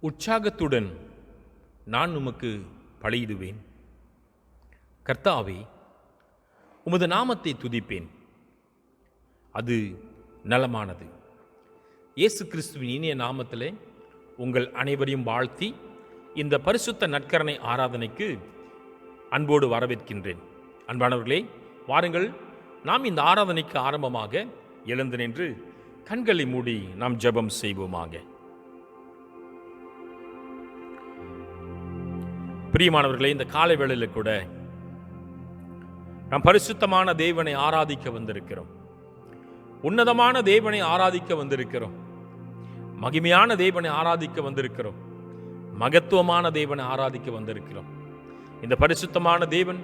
உற்சாகத்துடன் நான் உமக்கு பலியிடுவேன். கர்த்தாவே, உமது நாமத்தை துதிப்பேன், அது நலமானது. இயேசு கிறிஸ்துவின் இனிய நாமத்திலே உங்கள் அனைவரையும் வாழ்த்தி இந்த பரிசுத்த நற்கரணை ஆராதனைக்கு அன்போடு வரவேற்கின்றேன். அன்பானவர்களே, வாருங்கள், நாம் இந்த ஆராதனைக்கு ஆரம்பமாக எழுந்து நின்று கண்களை மூடி நாம் ஜெபம் செய்வோமாக. பிரியமானவர்களே, இந்த காலை வேளையில் கூட நாம் பரிசுத்தமான தேவனை ஆராதிக்க வந்திருக்கிறோம். உன்னதமான தேவனை ஆராதிக்க வந்திருக்கிறோம். மகிமையான தேவனை ஆராதிக்க வந்திருக்கிறோம். மகத்துவமான தேவனை ஆராதிக்க வந்திருக்கிறோம். இந்த பரிசுத்தமான தேவன்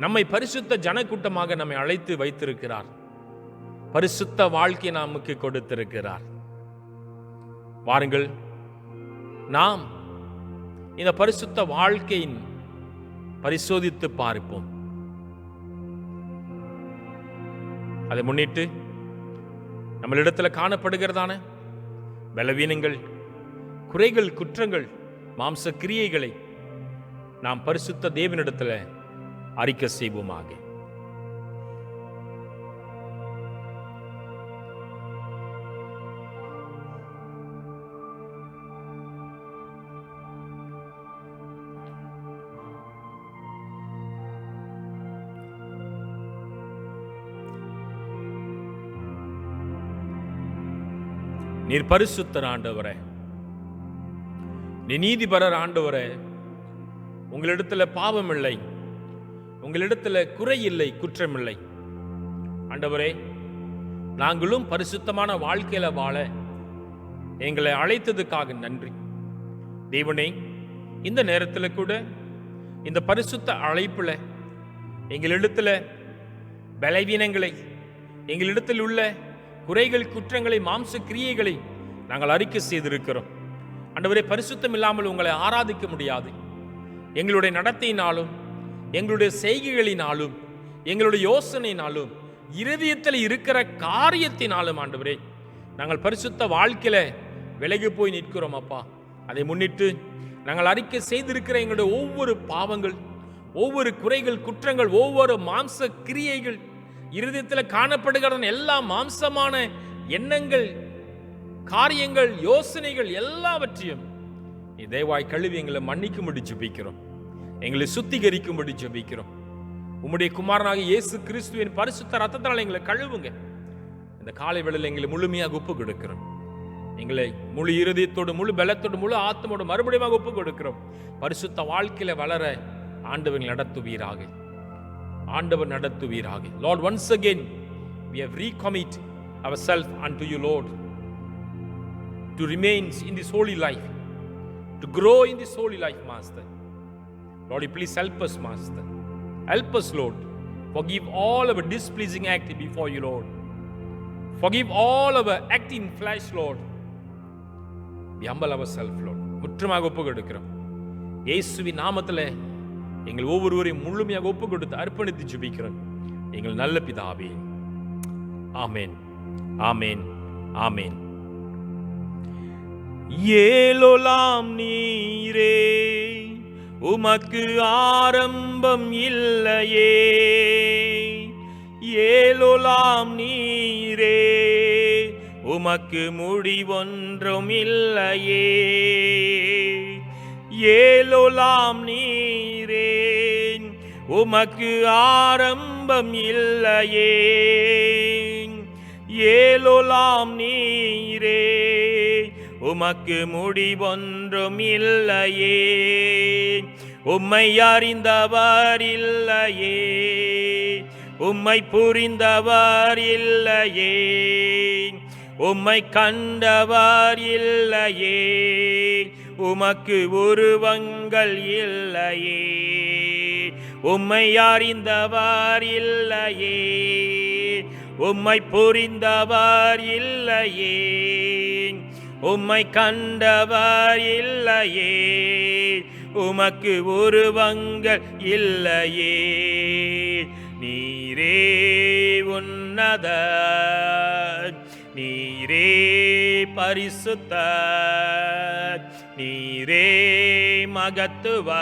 நம்மை பரிசுத்த ஜனக்கூட்டமாக நம்மை அழைத்து வைத்திருக்கிறார். பரிசுத்த வாழ்க்கை நமக்கு கொடுத்திருக்கிறார். வாருங்கள், நாம் இந்த பரிசுத்த வாழ்க்கையின் பரிசோதித்து பார்ப்போம். அதை முன்னிட்டு நம்மளிடத்தில் காணப்படுகிறதான பலவீனங்கள், குறைகள், குற்றங்கள், மாம்ச கிரியைகளை நாம் பரிசுத்த தேவனிடத்தில் அறிக்கை செய்வோமாக. நீர் பரிசுத்தர் ஆண்டவரே, நீ நீதிபரர் ஆண்டவரே. உங்களிடத்துல பாவம் இல்லை, உங்களிடத்துல குறை இல்லை, குற்றம் இல்லை ஆண்டவரே. நாங்களும் பரிசுத்தமான வாழ்க்கையில வாழ எங்களை அழைத்ததுக்காக நன்றி தேவனே. இந்த நேரத்தில் கூட இந்த பரிசுத்த அழைப்புல எங்களிடத்துல பலவீனங்களை, எங்களிடத்தில் உள்ள குறைகள், குற்றங்களை, மாம்ச கிரியைகளை நாங்கள் அறிக்கை செய்திருக்கிறோம் ஆண்டவரே. பரிசுத்தம் இல்லாமல் உங்களை ஆராதிக்க முடியாது. எங்களுடைய நடத்தையினாலும், எங்களுடைய செய்கைகளினாலும், எங்களுடைய யோசனையினாலும், இருதயத்தில் இருக்கிற காரியத்தினாலும் ஆண்டவரே நாங்கள் பரிசுத்த வாழ்க்கையில விலகி போய் நிற்கிறோம் அப்பா. அதை முன்னிட்டு நாங்கள் அறிக்கை செய்திருக்கிற எங்களுடைய ஒவ்வொரு பாவங்கள், ஒவ்வொரு குறைகள், குற்றங்கள், ஒவ்வொரு மாம்ச கிரியைகள், இருதயத்தில் காணப்படுகிற எல்லா மாம்சமான எண்ணங்கள், காரியங்கள், யோசனைகள் எல்லாவற்றையும் நீ தயவாய் கழுவி எங்களை மன்னிக்கும்படி ஜெபிக்கிறோம். எங்களை சுத்திகரிக்கும்படி ஜெபிக்கிறோம். உம்முடைய குமாரனாகிய இயேசு கிறிஸ்துவின் பரிசுத்த ரத்தத்தால் எங்களை கழுவுங்க. இந்த காலை வேளையில் எங்களை முழுமையாக ஒப்பு கொடுக்கிறோம். எங்களை முழு இருதயத்தோடு, முழு பலத்தோடு, முழு ஆத்மோடு மறுபடியும் ஒப்பு கொடுக்கிறோம். பரிசுத்த வாழ்க்கையில வளர ஆண்டவர் நடத்துவீராக, ஆண்டவர் நடத்துவீராக. Lord, once again we have recommit ourselves unto you, Lord, to remain in this holy life, to grow in this holy life, Master. Lord, you please help us, Master. Help us, Lord. Forgive all our displeasing act before you, Lord. Forgive all our act in flesh, Lord. We humble ourselves, Lord. முற்றமாக ஒப்பு கொடுக்கிறோம். இயேசுவின் நாமத்தில் எங்கள் ஒவ்வொருவரையும் முழுமையாக ஒப்பு கொடுத்து அர்ப்பணித்து ஜெபிக்கிறோம் எங்கள் நல்ல பிதாவே. ஆமென், ஆமென், ஆமென். ஏலோலாம் நீரே, உமக்கு ஆரம்பம் இல்லையே. ஏலோலாம் நீரே, உமக்கு முடிவொன்றும் இல்லையே. ஏலோலாம் நீரே, உமக்கு ஆரம்பம் இல்லையே. ஏலோலாம் நீரே, உமக்கு முடிவொன்றும் இல்லையே. உம்மை அறிந்தவர் இல்லையே, உம்மை புரிந்தவர் இல்லையே, உம்மை கண்டவர் இல்லையே, உமக்கு உருவங்கள் இல்லையே. உம்மை அறிந்தவர் இல்லையே, உம்மை புரிந்தவர் இல்லையே, உம்மை கண்டவர் இல்லையே, உமக்கு உருவங்கள் இல்லையே. நீரே உன்னதர், நீரே பரிசுத்தர், நீரே மகத்துவர்,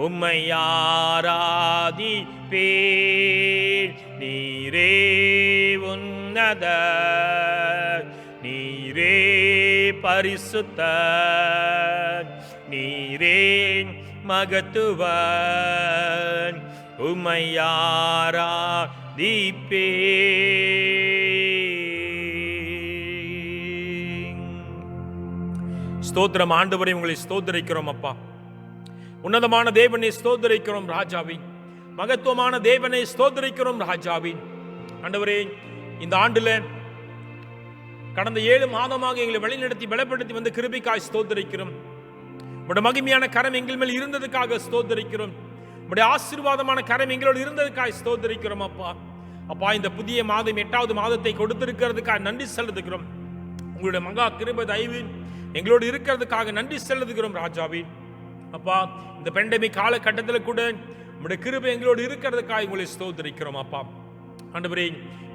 உம்மை ஆராதிப்பேன். நீரே உன்னதர், நீரே பரிசுத்தர், நீரே மகத்துவர், உம்மை ஆராதிப்பேன். ஸ்தோத்திரம் ஆண்டவரை, உங்களை ஸ்தோத்திரிக்கிறோம் அப்பா. உன்னதமான தேவனை ஸ்தோத்திரிக்கிறோம் ராஜாவி. மகத்துவமான தேவனை ஸ்தோத்திரிக்கிறோம் ராஜாவி. ஆண்டவரே, இந்த ஆண்டுல கடந்த 7 மாதமாக எங்களை வழிநடத்தி பலப்படுத்தி வந்து கிருபைக்காய் ஸ்தோத்திரிக்கிறோம். உடைய மகிமையான கரம் எங்கள் மேல் இருந்ததுக்காக ஸ்தோத்திரிக்கிறோம். உடைய ஆசீர்வாதமான கரம் எங்களோடு இருந்ததுக்காய் ஸ்தோத்திரிக்கிறோம் அப்பா. அப்பா, இந்த புதிய மாதம் 8வது மாதத்தை கொடுத்திருக்கிறதுக்காக நன்றி செலுத்துகிறோம். உங்களுடைய மகா கிருபை தயவு எங்களோடு இருக்கிறதுக்காக நன்றி செலுத்துகிறோம் ராஜாவி. அப்பா, இந்த பெண்டமிக் காலகட்டத்தில் கூட உங்களுடைய கிருபை எங்களோடு இருக்கிறதுக்காக உங்களை ஸ்தோத்திரிக்கிறோம் அப்பா. ஆண்டவரே,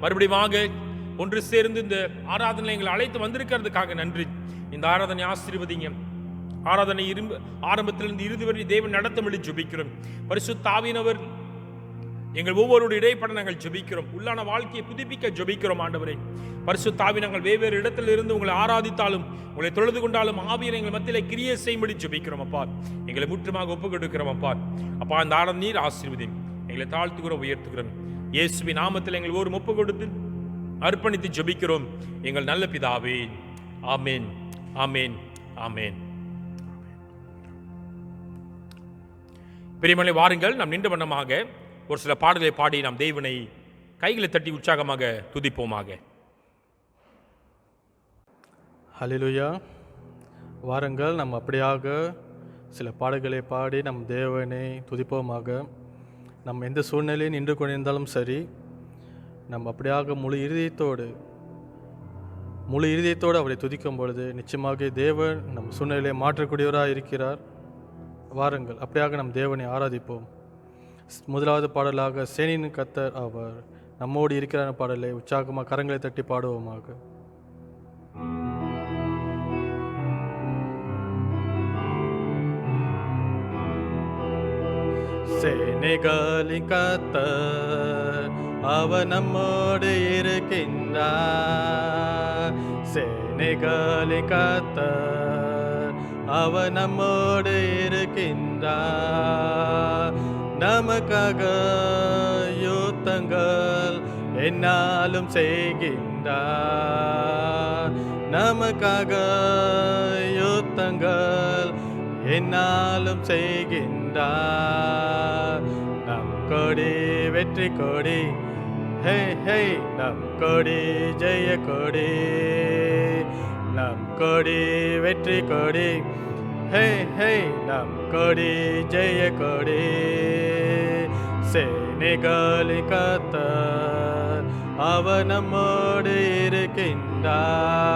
மறுபடியும் ஒன்று சேர்ந்து இந்த ஆராதனை எங்களை அழைத்து வந்திருக்கிறதுக்காக நன்றி. இந்த ஆராதனை ஆசீர்வதிங்க. ஆராதனை ஆரம்பத்திலிருந்து இறுதி வரை தேவன் நடத்தும்படி ஜெபிக்கிறோம். பரிசுத்த ஆவியானவர் எங்கள் ஒவ்வொருடைய இடைப்பட நாங்கள் ஜெபிக்கிறோம். உள்ளான வாழ்க்கையை புதுப்பிக்க ஜெபிக்கிறோம் ஆண்டவரே. பரிசுத்த ஆவி, நாங்கள் வெவ்வேறு இடத்தில் இருந்து உங்களை ஆராதித்தாலும் உங்களை தொழுது கொண்டாலும் ஆவியை எங்கள் மத்தியிலே கிரியை செய்யும்படி ஜெபிக்கிறோம் அப்பா. எங்களை முற்றுமாக ஒப்புக் கொடுக்கிறோம் அப்பா. அப்பா, இந்த ஆராதனை நீர் ஆசீர்வதிங்க. எங்களை தாழ்த்துகிறோம், உயர்த்துகிறோம். இயேசுவின் நாமத்தில் எங்கள் ஒரு ஒப்பு கொடுத்து அர்ப்பணித்து ஜெபிக்கிறோம் எங்கள் நல்ல பிதாவே. ஆமேன், ஆமேன், ஆமேன். பிரியமனை, வாருங்கள் நாம் நின்ற வண்ணமாக ஒரு சில பாடலை பாடி நாம் தேவனை கைகளை தட்டி உற்சாகமாக துதிப்போமாக. ஹல்லேலூயா. வாருங்கள் நாம் அப்படியாக சில பாடல்களை பாடி நம் தேவனை துதிப்போமாக. நம்ம எந்த சூழ்நிலையும் நின்று கொண்டிருந்தாலும் சரி, நம்ம அப்படியாக முழு இருதயத்தோடு அவரை துதிக்கும் பொழுது நிச்சயமாக தேவன் நம் சூழ்நிலையை மாற்றக்கூடியவராக இருக்கிறார். வாருங்கள் அப்படியாக நம் தேவனை ஆராதிப்போம். முதலாவது பாடலாக சேனையின் கர்த்தர் அவர் நம்மோடு இருக்கிற பாடலை உற்சாகமாக கரங்களை தட்டி பாடுவோமாக. சேனைகளின் கர்த்தர் அவர் நம்மோடு இருக்கின்றார். சேனைகளின் கர்த்தர் அவர் நம்மோடு இருக்கின்றார். நமக்காக யுத்தங்கள் என்னாலும் செய்கின்றார். நமக்காக யுத்தங்கள் என்னாலும் செய்கின்றார். நம் கொடி வெற்றி கொடி, ஹே ஹே, நம் கொடி ஜெய கொடி, நம் கொடி வெற்றி கொடி, ஹே ஹே, நம் கொடி ஜெய கொடி. சேனைகளின் கர்த்தர் அவர் நம்மோடு இருக்கின்றார்.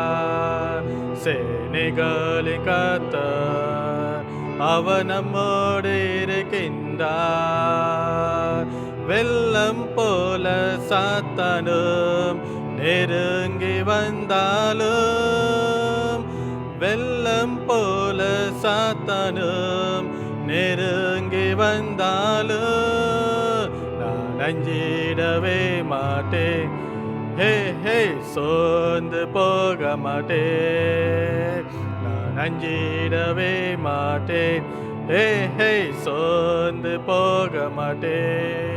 சேனைகளின் கர்த்தர் அவர் நம்மோடு இருக்கின்றார். வெள்ளம் போல சாத்தானும் நெருங்கி வந்தாலும், வெள்ளம் போல சாத்தானும் நெருங்கி வந்தாலும் நான் அஞ்சிடவே மாட்டேன். ஹே ஹே, சோர்ந்து போக மாட்டேன். நான் அஞ்சிடவே மாட்டேன். ஹே ஹே, சோர்ந்து போக மாட்டேன்.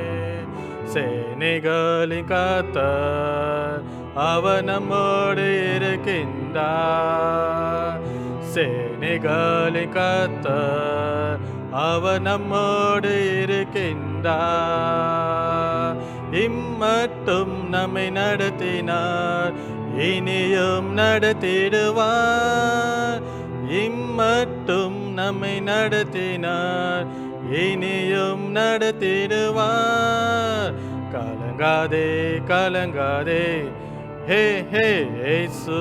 சேனைகளின் கர்த்தர் அவர் நம்மோடு இருக்கின்றார். சேனைகளின் கர்த்தர் அவர் நம்மோடு இருக்கின்றார். இம்மட்டும் நம்மை நடத்தினார், இனியும் நடத்திடுவார். இம்மட்டும் நம்மை நடத்தினார், இனியும் நடத்திடுவார். கலங்காதே கலங்காதே, ஹே ஹே, இயேசு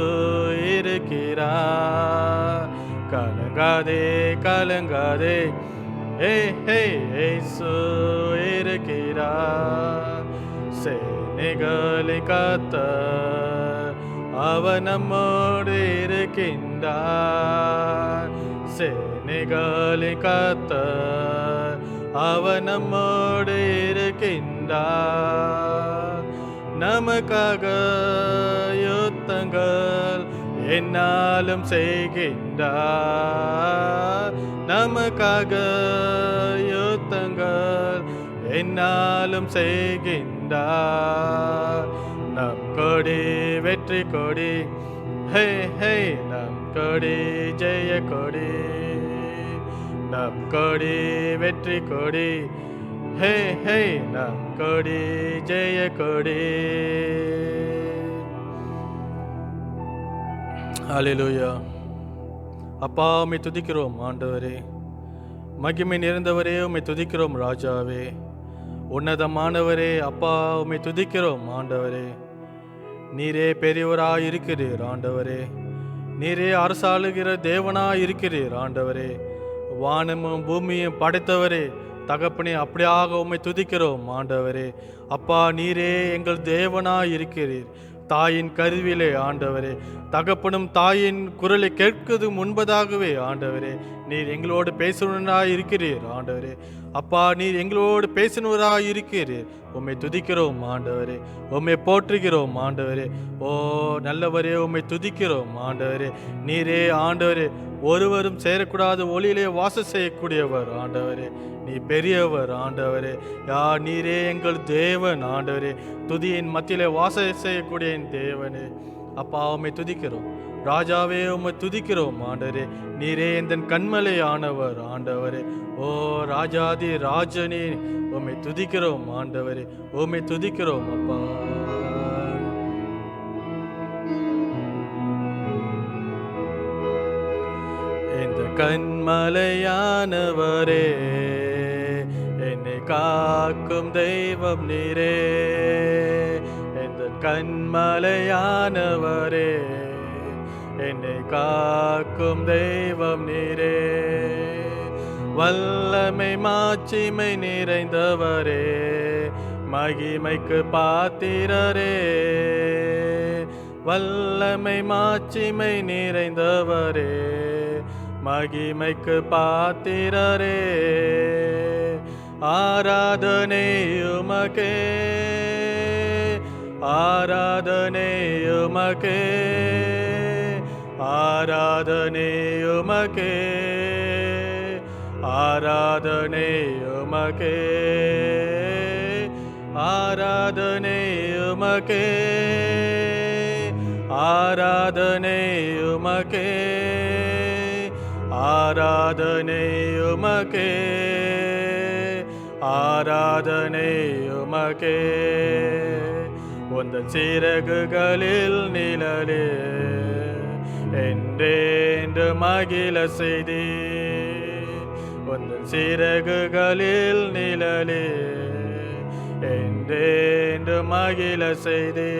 இருக்கிறார். கலங்காதே கலங்காதே, ஹே ஹே, இயேசு இருக்கிறார். சேனைகளின் கர்த்தர் அவர் நம்மோடு இருக்கின்றார். சேனைகளின் கர்த்தர் அவர் நம்மோடு இருக்கின்றார். நமக்காக யுத்தங்கள் என்னாலும் செய்கின்றார். நமக்காக யுத்தங்கள் என்னாலும் செய்கின்றார். நம் கொடி வெற்றி கொடி, ஹே ஹே, நம் கொடி ஜெய கொடி, நம் கொடி வெற்றி கொடி, ஹே ஹே, நம் கொடி ஜெய கொடி. ஹல்லேலூயா. அப்பா, உம்மை துதிக்கிறோம் ஆண்டவரே. மகிமை நிறைந்தவரே, உம்மை துதிக்கிறோம் ராஜாவே. உன்னதமானவரே, அப்பா, உம்மை துதிக்கிறோம் ஆண்டவரே. நீரே பெரியவராய் இருக்கிறீர் ஆண்டவரே. நீரே அரசாளுகிற தேவனாய் இருக்கிறீர் ஆண்டவரே. வானமும் பூமியும் படைத்தவரே, தகப்பனே, அப்படியாக உம்மை துதிக்கிறோம் ஆண்டவரே. அப்பா, நீரே எங்கள் தேவனாய் இருக்கிறீர். தாயின் கருவிலே ஆண்டவரே, தகப்பனும் தாயின் குரலை கேட்கிறது முன்பதாகவே ஆண்டவரே நீர் எங்களோடு பேசுவராய் இருக்கிறீர் ஆண்டவரே. அப்பா, நீர் எங்களோடு பேசினவராய் இருக்கிறீர். உம்மை துதிக்கிறோம் ஆண்டவரே, உம்மை போற்றுகிறோம் ஆண்டவரே. ஓ நல்லவரே, உம்மை துதிக்கிறோம் ஆண்டவரே. நீரே ஆண்டவரே, ஒருவரும் சேரக்கூடாத ஒளியிலே வாசம் செய்யக்கூடியவர் ஆண்டவரே. நீ பெரியவர் ஆண்டவரே. நீரே எங்கள் தேவன் ஆண்டவரே. துதியின் மத்தியிலே வாசம் செய்யக்கூடிய என் தேவனே. அப்பா, உம்மை துதிக்கிறோம் ராஜாவே, உம்மை துதிக்கிறோம் ஆண்டவரே. நீரே எந்தன் கண்மலை ஆனவர் ஆண்டவரே. ஓ ராஜாதி ராஜனே, உம்மை துதிக்கிறோம் ஆண்டவரே, உம்மை துதிக்கிறோம் அப்பா. இந்த கண்மலையானவரே, என்னை காக்கும் தெய்வம் நீரே. இந்த கண்மலையானவரே, என்னை காக்கும் தெய்வம் நீரே. வல்லமை மாட்சிமை நிறைந்தவரே, மகிமைக்கு பாத்திரரே. வல்லமை மாட்சிமை நிறைந்தவரே, மகிமைக்கு பாத்திரரே. ஆராதனை உமக்கே, ஆராதனை உமக்கே, ஆராதனை உமக்கே, ஆராதனை உமக்கே, ஆராதனை உமக்கே, ஆராதனை உமக்கே, ஆராதனை உமக்கே, ஆராதனை உமக்கே. உந்தன் சிறகுகளில் நிழலே என்றென்று மகிழ செய்தி. உந்தன் சிறகுகளில் நிழலே என்றென்று மகிழ செய்தி.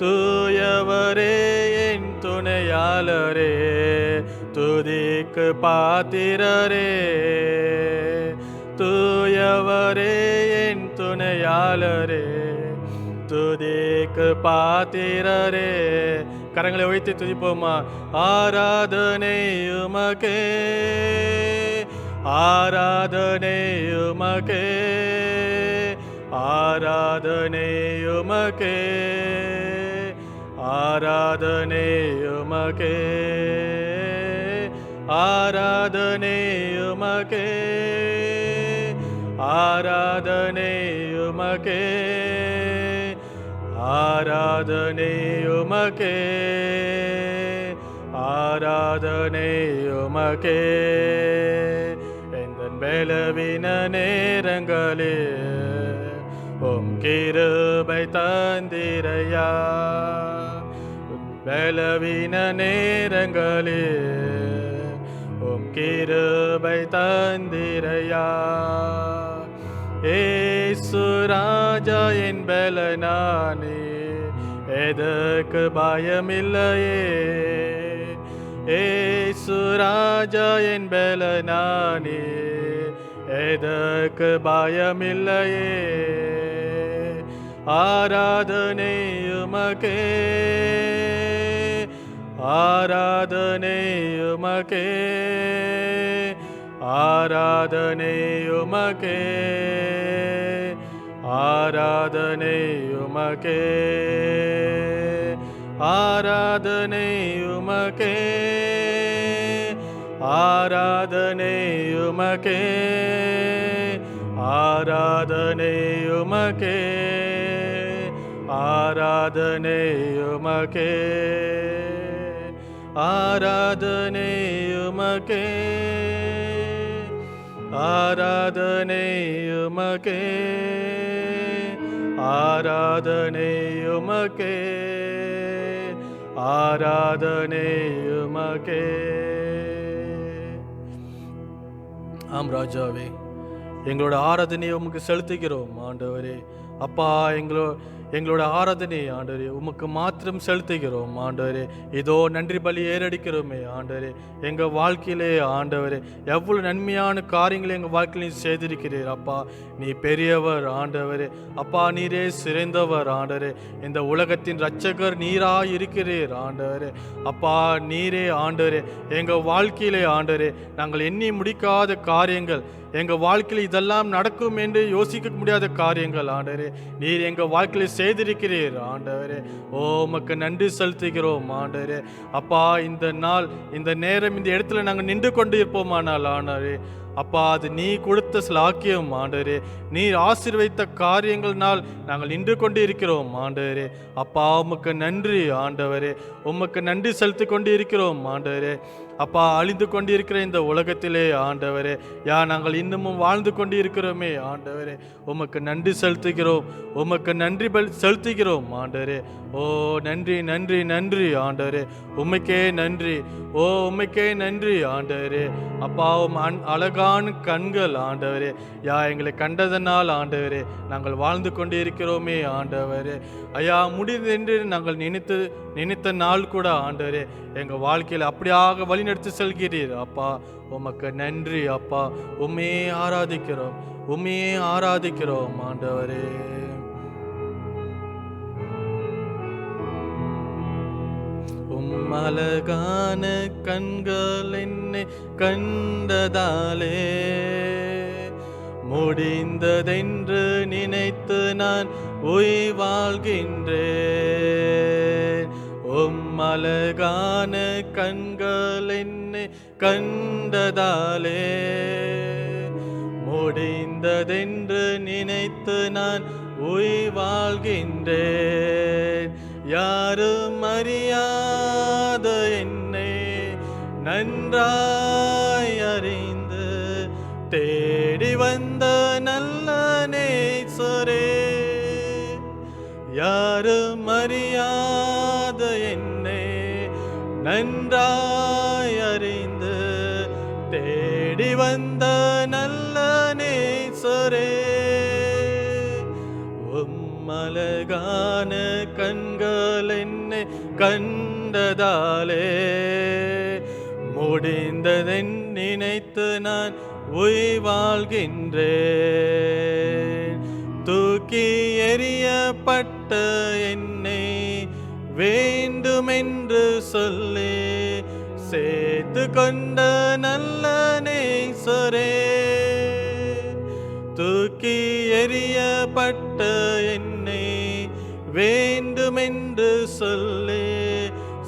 தூயவரே என் துணையாளரே, துதிக்கு பாத்திரரே. தூயவரே என் துணையாளரே, துதிக்கு பாத்திரரே. கரங்களை வைத்து துதிப்போமா. ஆராதனை உமக்கே, ஆராதனை உமக்கே, ஆராதனை உமக்கே, ஆராதனை உமக்கே, ஆராதனை உமக்கே, ஆராதனை உமக்கே, ஆராதனை உமக்கே, ஆராதனை உமக்கே. எந்தன் பலவீன நேரங்களே உம் கிருபை தந்திரையா. பலவீன நேரங்களே உம் கிருபை தந்திரையா. ஏசு ராஜா என் பலனானே, எதற்கு பயமில்லையே. ஏசு ராஜா என் பலனானே, எதற்கு பயமில்லையே. ஆராதனை உமக்கே, ஆராதனை உமக்கே, ஆராதனை உமக்கே, ஆராதனை உமக்கே, ஆராதனை உமக்கே, ஆராதனை உமக்கே, ஆராதனை உமக்கே, ஆராதனை உமக்கே, ஆராதனை உமக்கே, ஆராதனை உமக்கே, ஆராதனை உமக்கே, ஆராதனை உமக்கே. ஆம் ராஜாவே, எங்களோட ஆராதனையை உமக்கு செலுத்துகிறோம் ஆண்டவரே. அப்பா, எங்களோட ஆராதனை ஆண்டவரே உமக்கு மாத்திரம் செலுத்துகிறோம் ஆண்டவரே. இதோ நன்றி பலி ஏறடிக்கிறோமே ஆண்டவரே. எங்கள் வாழ்க்கையிலே ஆண்டவரே எவ்வளோ நன்மையான காரியங்களை எங்கள் வாழ்க்கையில நீ செய்திருக்கிறீர் அப்பா. நீ பெரியவர் ஆண்டவரே. அப்பா, நீரே சிறந்தவர் ஆண்டவரே. இந்த உலகத்தின் இரட்சகர் நீராக இருக்கிறீர் ஆண்டவரே. அப்பா, நீரே ஆண்டவரே எங்கள் வாழ்க்கையிலே ஆண்டவரே நாங்கள் எண்ணி முடிக்காத காரியங்கள், எங்கள் வாழ்க்கையில் இதெல்லாம் நடக்கும் என்று யோசிக்க முடியாத காரியங்கள் ஆண்டவரே நீர் எங்கள் வாழ்க்கையில் செய்திருக்கிறீர் ஆண்டவரே. ஓ, உமக்கு நன்றி செலுத்துகிறோம் ஆண்டவரே. அப்பா, இந்த நாள், இந்த நேரம், இந்த இடத்துல நாங்கள் நின்று கொண்டு இருப்போமானால் ஆண்டவரே அப்பா, அது நீ கொடுத்த ஸ்லாக்கியம் ஆண்டவரே. நீர் ஆசீர்வதித்த காரியங்கள்னால் நாங்கள் நின்று கொண்டு இருக்கிறோம் ஆண்டவரே. அப்பா, உமக்கு நன்றி ஆண்டவரே. உமக்கு நன்றி செலுத்தி கொண்டு இருக்கிறோம் ஆண்டவரே. அப்பா, அழிந்து கொண்டு இருக்கிற இந்த உலகத்திலே ஆண்டவரே நாங்கள் இன்னமும் வாழ்ந்து கொண்டு இருக்கிறோமே ஆண்டவரே, உமக்கு நன்றி செலுத்துகிறோம். உமக்கு நன்றி செலுத்துகிறோம் ஆண்டவரே. ஓ, நன்றி நன்றி நன்றி ஆண்டவரே. உமைக்கே நன்றி. ஓ, உமைக்கே நன்றி ஆண்டவரே. அப்பா, அழகான கண்கள் ஆண்டவரே எங்களை கண்டதனால் ஆண்டவரே நாங்கள் வாழ்ந்து கொண்டு இருக்கிறோமே ஆண்டவரே. ஐயா, முடிந்தென்று நாங்கள் நினைத்த நாள் கூட ஆண்டவரே எங்கள் வாழ்க்கையில் அப்படியாக வழிநடத்தி செல்கிறீர் அப்பா. உமக்கு நன்றி அப்பா. உம்மையே ஆராதிக்கிறோம், உம்மையே ஆராதிக்கிறோம் ஆண்டவரே. அழகான கண்கள் என்னை கண்டதாலே முடிந்ததென்று நினைத்து நான் உயிர் வாழ்கின்றேன். அழகான கண்கள் என்னை கண்டதாலே முடிந்ததென்று நினைத்து நான் உயிர் வாழ்கின்றேன். யாரும் அறியாத என்னை நன்றாய் அறிந்து தேடி வந்த நல்ல நேசரே. யாரும் அறியாத என்னை நன்றாய் அறிந்து தேடி வந்த நல்ல நேசரே. அழகான கண்கள் என்னை கண்டதாலே முடிந்ததென் நினைத்து நான் உயிர் வாழ்கின்றேன். தூக்கி எறியப்பட்ட என்னை வேண்டுமென்று சொல்லி சேர்த்து கொண்ட நல்ல நேசரே. தூக்கி எறியப்பட்ட என்னை வேண்டுமென்று சொல்லி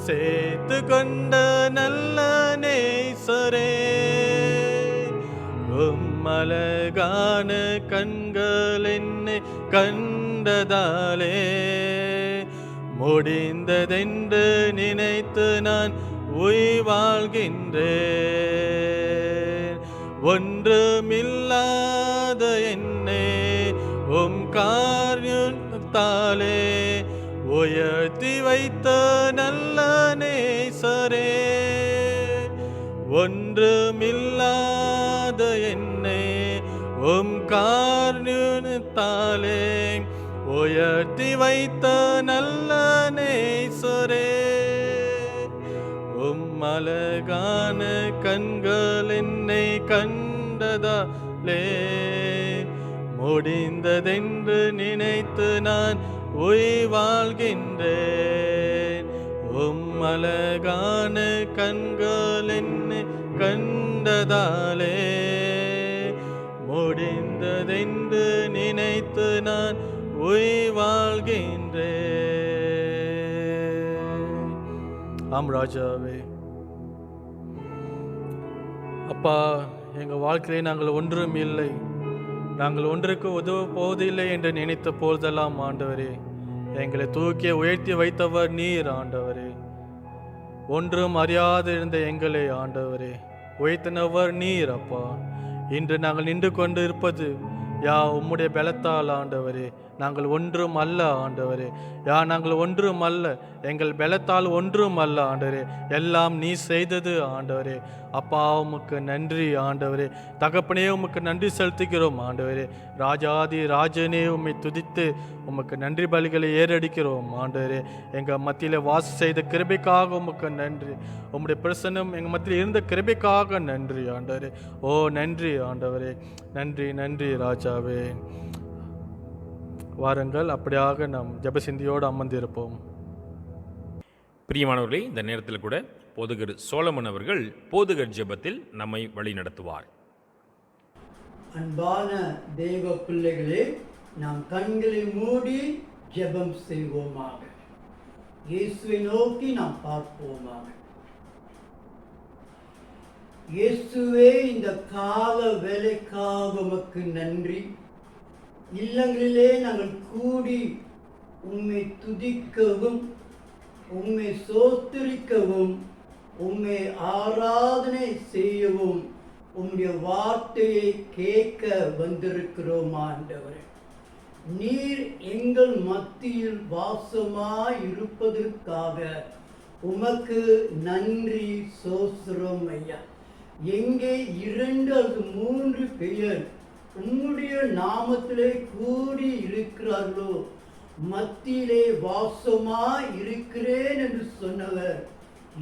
சேர்த்து கொண்ட நல்ல நேசரே. அழகான கண்கள் என்னை கண்டதாலே முடிந்ததென்று நினைத்து நான் உயிர் வாழ்கின்றேன். ஒன்றுமில்லாத என்னை காரியத்தாலே உயர்த்தி வைத்த நல்ல நேசரே. ஒன்றுமில்லாத என்னை காரியத்தாலே உயர்த்தி வைத்த நல்ல நேசரே. அழகான கண்கள் என்னை கண்டதாலே முடிந்ததென்று நினைத்து நான் உயிர் வாழ்கின்றேன். அழகான கண்கள் என்னை கண்டதாலே முடிந்ததென்று நினைத்து நான் உயிர் வாழ்கின்றேன். ஆம் ராஜாவே, அப்பா, எங்கள் வாழ்க்கையிலே நாங்கள் ஒன்றும் இல்லை, நாங்கள் ஒன்றுக்கு உதவ போவதில்லை என்று நினைத்த போதெல்லாம் ஆண்டவரே, எங்களை தூக்கி உயர்த்தி வைத்தவர் நீர் ஆண்டவரே. ஒன்றும் அறியாது இருந்த எங்களை ஆண்டவரே உயர்த்தினவர் நீர் அப்பா. இன்று நாங்கள் நின்று கொண்டு இருப்பது உம்முடைய பலத்தால் ஆண்டவரே. நாங்கள் ஒன்றும் அல்ல ஆண்டவரே. நாங்கள் ஒன்றும் அல்ல, எங்கள் பலத்தால் ஒன்றும் அல்ல ஆண்டவரே. எல்லாம் நீ செய்தது ஆண்டவரே. அப்பா, உமக்கு நன்றி ஆண்டவரே. தகப்பனே, உமக்கு நன்றி செலுத்துகிறோம் ஆண்டவரே. ராஜாதி ராஜனே, உம்மை துதித்து உமக்கு நன்றி பலிகளை ஏறடிக்கிறோம் ஆண்டவரே. எங்கள் மத்தியில் வாசம் செய்த கிருபைக்காக உமக்கு நன்றி. உம்முடைய பிரசன்னம் எங்கள் மத்தியில் இருந்த கிருபைக்காக நன்றி ஆண்டவரே. ஓ நன்றி ஆண்டவரே, நன்றி நன்றி ராஜாவே. வாருங்கள், அப்படியாக நாம் ஜெபசிந்தியோடு அமர்ந்திருப்போம். பிரியமானவர்களே, இந்த நேரத்தில் கூட போதகர் சோலமன் அவர்கள் போதகர் ஜெபத்தில் நம்மை வழி நடத்துவார். அன்பான தெய்வ பிள்ளைகளே, நாம் கண்களை மூடி ஜெபம் செய்வோமாக. இயேசுவை நோக்கி நாம் பார்ப்போமாக. இயேசுவே, இந்த கால வேலைக்காக உமக்கு நன்றி. இல்லங்களிலே நாங்கள் கூடி உம்மை துதிக்கவும், உம்மை சோத்திரிக்கவும், உம்மை ஆராதனை செய்யவும், உம்முடைய வார்த்தையை கேட்க வந்திருக்கிறோம் ஆண்டவரே. நீர் எங்கள் மத்தியில் வாசமாய் இருப்பதற்காக உமக்கு நன்றி சோஸ்திரம் ஐயா. எங்கே 2 அல்லது 3 பேர் உம்முடைய நாமத்திலே கூடி இருக்கிறார்களோ மத்தியிலே வாசமாய் இருக்கிறேன் என்று சொன்னவர்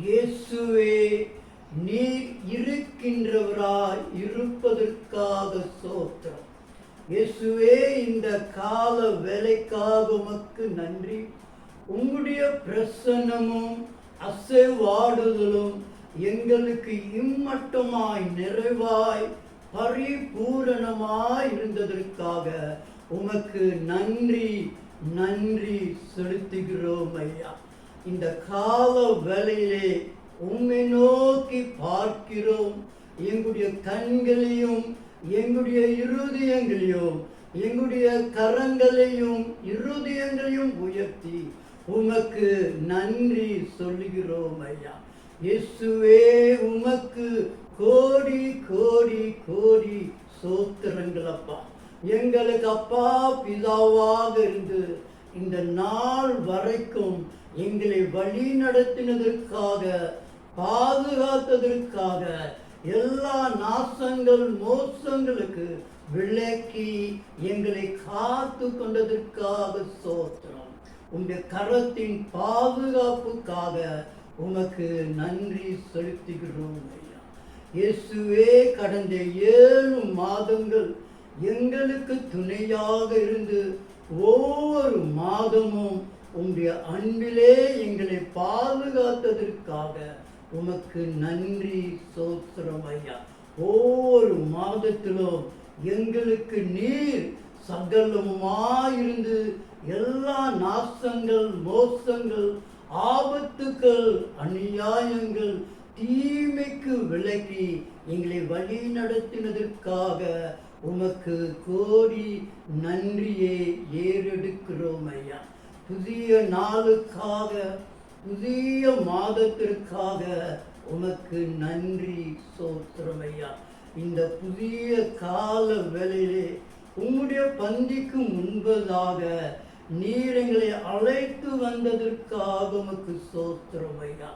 இயேசுவே. நீர் இருக்கின்றவராய் இருப்பதற்காக சோத்திரம் இயேசுவே. இந்த கால வேலைக்காக உமக்கு நன்றி. உம்முடைய பிரசன்னமும் அசைவாடுதலும் எங்களுக்கு இம்மட்டமாய் நிறைவாய் பரிபூரணமாய் இருந்ததற்காக உமக்கு நன்றி நன்றி செலுத்துகிறோம் ஐயா. இந்த கால வேளையிலே உம்மை நோக்கி பார்க்கிறோம். எங்களுடைய கண்களையும் எங்களுடைய இருதயங்களையும் எங்களுடைய கரங்களையும் இருதயங்களையும் உயர்த்தி உமக்கு நன்றி சொல்லுகிறோம் ஐயா. இயேசுவே, உமக்கு கோடி கோடி கோடி சோத்திரங்கள் அப்பா. எங்களுக்கு அப்பா பிதாவாக இருந்து இந்த நாள் வரைக்கும் எங்களை வழி நடத்தினதற்காக, பாதுகாத்ததற்காக, எல்லா நாசங்கள் மோசங்களுக்கு விலக்கி எங்களை காத்து கொண்டதற்காக சோத்திரம். உங்களுடைய கரத்தின் பாதுகாப்புக்காக உமக்கு நன்றி செலுத்துகிறோம் ஐயா. இயேசுவே, கடந்த 7 மாதங்கள் எங்களுக்கு துணையாக இருந்து ஒவ்வொரு மாதமும் உங்களுடைய அன்பிலே எங்களை பாதுகாத்ததற்காக உமக்கு நன்றி சோத்திரம் ஐயா. ஒவ்வொரு மாதத்திலும் எங்களுக்கு நீர் சகலமுமாயிருந்து எல்லா நாசங்கள் மோசங்கள் ஆபத்துக்கள் அநியாயங்கள் தீமைக்கு விலக்கி எங்களை வழி நடத்தினதற்காக உமக்கு கோடி நன்றியை ஏறெடுக்கிறோம் ஐயா. புதிய நாளுக்காக, புதிய மாதத்திற்காக உமக்கு நன்றி சோத்திரம் ஐயா. இந்த புதிய கால வேளையிலே உம்முடைய பந்திக்கு முன்பதாக நீர் எங்களை அழைத்து வந்ததற்காக உமக்கு சோத்திரம் ஐயா.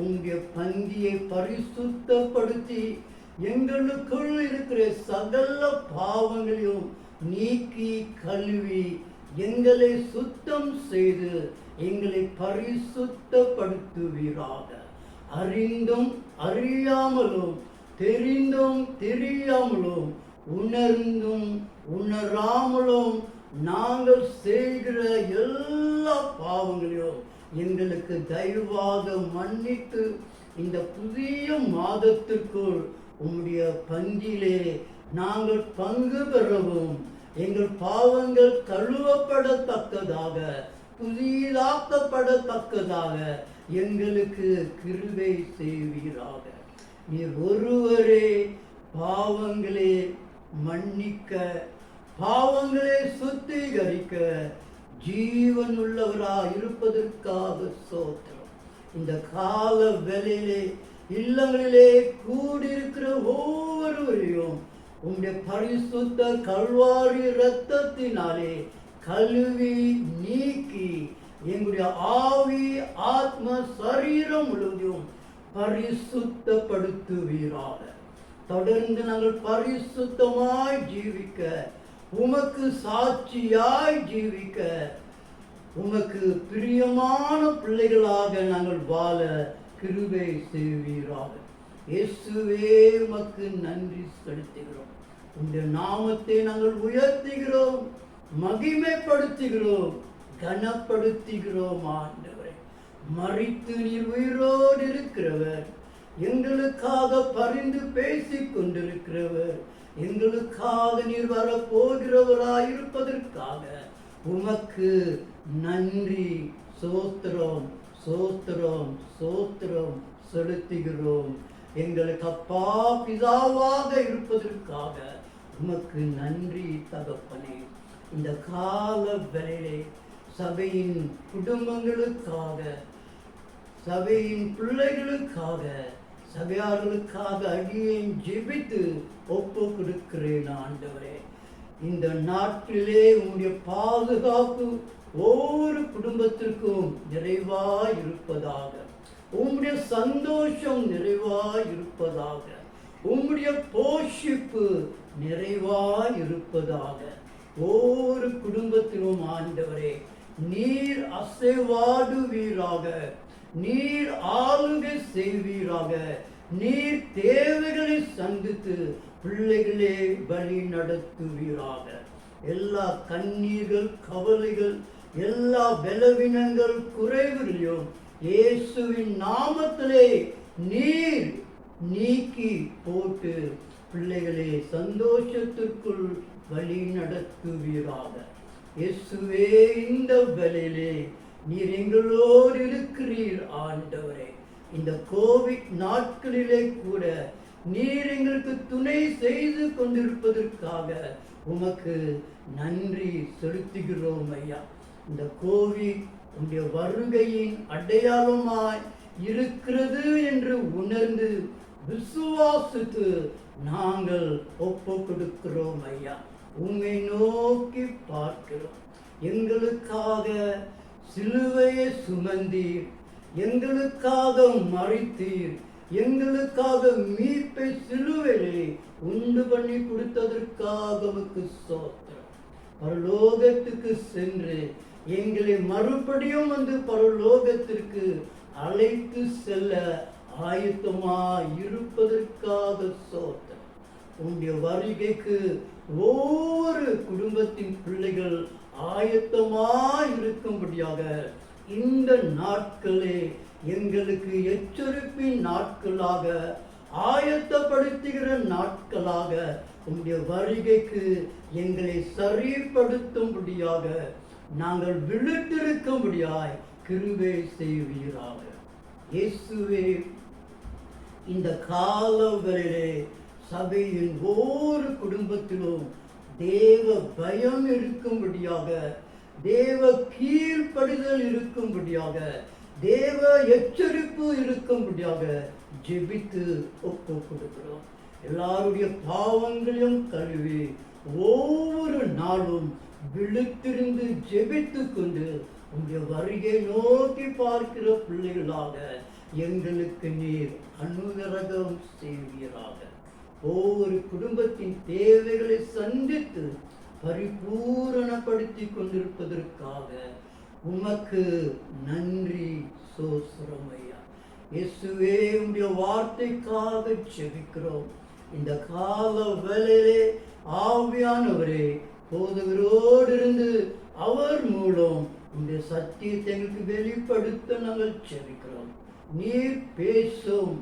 உங்களுடைய பந்தியை பரிசுத்தப்படுத்தி எங்களுக்குள் இருக்கிற சகல பாவங்களையும் நீக்கி கழுவி எங்களை சுத்தம் செய்து எங்களை பரிசுத்தப்படுத்துவீராக. அறிந்தும் அறியாமலும் தெரிந்தும் தெரியாமலும் உணர்ந்தும் உணராமலும் நாங்கள் செய்கிற எல்லா பாவங்களையும் எங்களுக்கு தயவாக மன்னித்து இந்த புதிய மாதத்திற்குள் உம்முடைய பங்கிலே நாங்கள் பங்கு பெறவும் எங்கள் பாவங்கள் கழுவப்படத்தக்கதாக புதிதாக்கப்படத்தக்கதாக எங்களுக்கு கிருபை செய்வீராக. நீர் ஒருவரே பாவங்களே மன்னிக்க, பாவங்களே சுத்திகரிக்க ஜீவன் உள்ளவராய் இருப்பதற்காக ஸ்தோத்திரம். இந்த கால வேளையிலே இல்லங்களிலே கூடியிருக்கிற ஒவ்வொருவரையும் உம்முடைய பரிசுத்த கல்வாரி இரத்தத்தினாலே கழுவி நீக்கி எங்களுடைய ஆவி ஆத்ம சரீரம் முழுவதும் பரிசுத்தப்படுத்துவீராக. தொடர்ந்து நாங்கள் பரிசுத்தமாய் ஜீவிக்க, உமக்கு சாட்சியாய் ஜீவிக்க, உமக்கு பிரியமான பிள்ளைகளாக நாங்கள் வாழ கிருபை செய்வீராக. இயேசுவே உமக்கு நன்றி செலுத்துகிறோம். உம்முடைய நாமத்தை நாங்கள் உயர்த்துகிறோம், மகிமைப்படுத்துகிறோம், கனப்படுத்துகிறோம். ஆண்டவரே, மரித்து நீர் உயிரோடு இருக்கிறவர், எங்களுக்காக பரிந்து பேசிக் கொண்டிருக்கிறவர், எங்களுக்காக நீர் வரப்போகிறவராயிருப்பதற்காக உமக்கு நன்றி சோத்திரம் சோத்திரம் சோத்திரம் செலுத்துகிறோம். எங்களுக்கு அப்பா பிதாவாக இருப்பதற்காக உமக்கு நன்றி தகப்பனே. இந்த கால வேளையிலே சபையின் குடும்பங்களுக்காக, சபையின் பிள்ளைகளுக்காக, சபையார்களுக்காக அடியேன் ஜெபித்து ஒப்பு கொடுக்கிறேன். ஆண்டவரே, இந்த நாட்டிலே உம்முடைய பாதுகாப்பு ஒவ்வொரு குடும்பத்திற்கும் நிறைவாய் இருப்பதாக, உம்முடைய சந்தோஷம் நிறைவாய் இருப்பதாக, உம்முடைய போஷிப்பு நிறைவாய் இருப்பதாக ஒவ்வொரு குடும்பத்திலும் ஆண்டவரே நீர் அசைவாடுவீராக, நீர் ஆளுகை செய்வீராக, நீர் தேவைகளை சந்தித்து பிள்ளைகளே வழி நடத்துவீராக. எல்லா கண்ணீர்கள், கவலைகள், எல்லா பலவீனங்கள், குறைவுகளையும் இயேசுவின் நாமத்திலே நீர் நீக்கி போட்டு பிள்ளைகளே சந்தோஷத்திற்குள் வழி நடத்துவீராக. இயேசுவே, இந்த வேளையிலே நீர் எங்களோடு இருக்கிறீர். ஆண்டவரே, இந்த கோவிட் நாட்களிலே கூட நீர் எங்களுக்கு துணை செய்து கொண்டிருப்பதற்காக உமக்கு நன்றி செலுத்துகிறோம் ஐயா. இந்த கோவிட் உடைய வருகையின் அடையாளமாய் இருக்கிறது என்று உணர்ந்து விசுவாசித்து நாங்கள் ஒப்பு கொடுக்கிறோம் ஐயா. உம்மை நோக்கி பார்க்கிறோம். எங்களுக்காக சிலுவையை சுமந்தீர், எங்களுக்காக மரித்தீர், எங்களுக்காக மீட்பை சிலுவையிலே உண்டு பண்ணி கொடுத்ததற்காக உமக்கு ஸ்தோத்திரம். பரலோகத்துக்கு சென்று எங்களை மறுபடியும் வந்து பரலோகத்திற்கு அழைத்து செல்ல ஆயத்தமாய் இருப்பதற்காக ஸ்தோத்திரம். உன்னுடைய வருகைக்கு ஒவ்வொரு குடும்பத்தின் பிள்ளைகள் ஆயத்தமாய் இருக்கும்படியாக இந்த நாட்களே எங்களுக்கு எச்சரிப்பின் நாட்களாக, ஆயத்தப்படுத்துகிற நாட்களாக, உம்முடைய வருகைக்கு எங்களை சரிப்படுத்தும்படியாக நாங்கள் விழித்திருக்கும்படியாய் கிருபை செய்வீராக. இயேசுவே, இந்த காலங்களிலே சபையின் ஒவ்வொரு குடும்பத்திலும் தேவ பயம் இருக்கும்படியாக, தேவ கீழ்ப்படிதல் இருக்கும்படியாக, தேவ எச்சரிப்பு இருக்கும்படியாக ஜெபித்து ஒப்பு கொடுக்கிறோம். எல்லாருடைய பாவங்களையும் கழுவி ஒவ்வொரு நாளும் விழித்திருந்து ஜெபித்து கொண்டு உங்களுடைய வருகை நோக்கி பார்க்கிற பிள்ளைகளாக எங்களுக்கு நீர் அனுகிரகம் செய்வீராக. ஒவ்வொரு குடும்பத்தின் தேவைகளை சந்தித்து பரிபூரணப்படுத்தி கொண்டிருப்பதற்காக உமக்கு நன்றி சோஸ்திரம் ஐயா. இயேசுவே, உம்முடைய வார்த்தைக்காக ஜெபிக்கிறோம். இந்த கால வேளையிலே ஆவியானவரே போதகரோடு இருந்து அவர் மூலம் உங்களுடைய சத்தியத்தை எங்களுக்கு வெளிப்படுத்த நாங்கள் செபிக்கிறோம். நீர் பேசும்,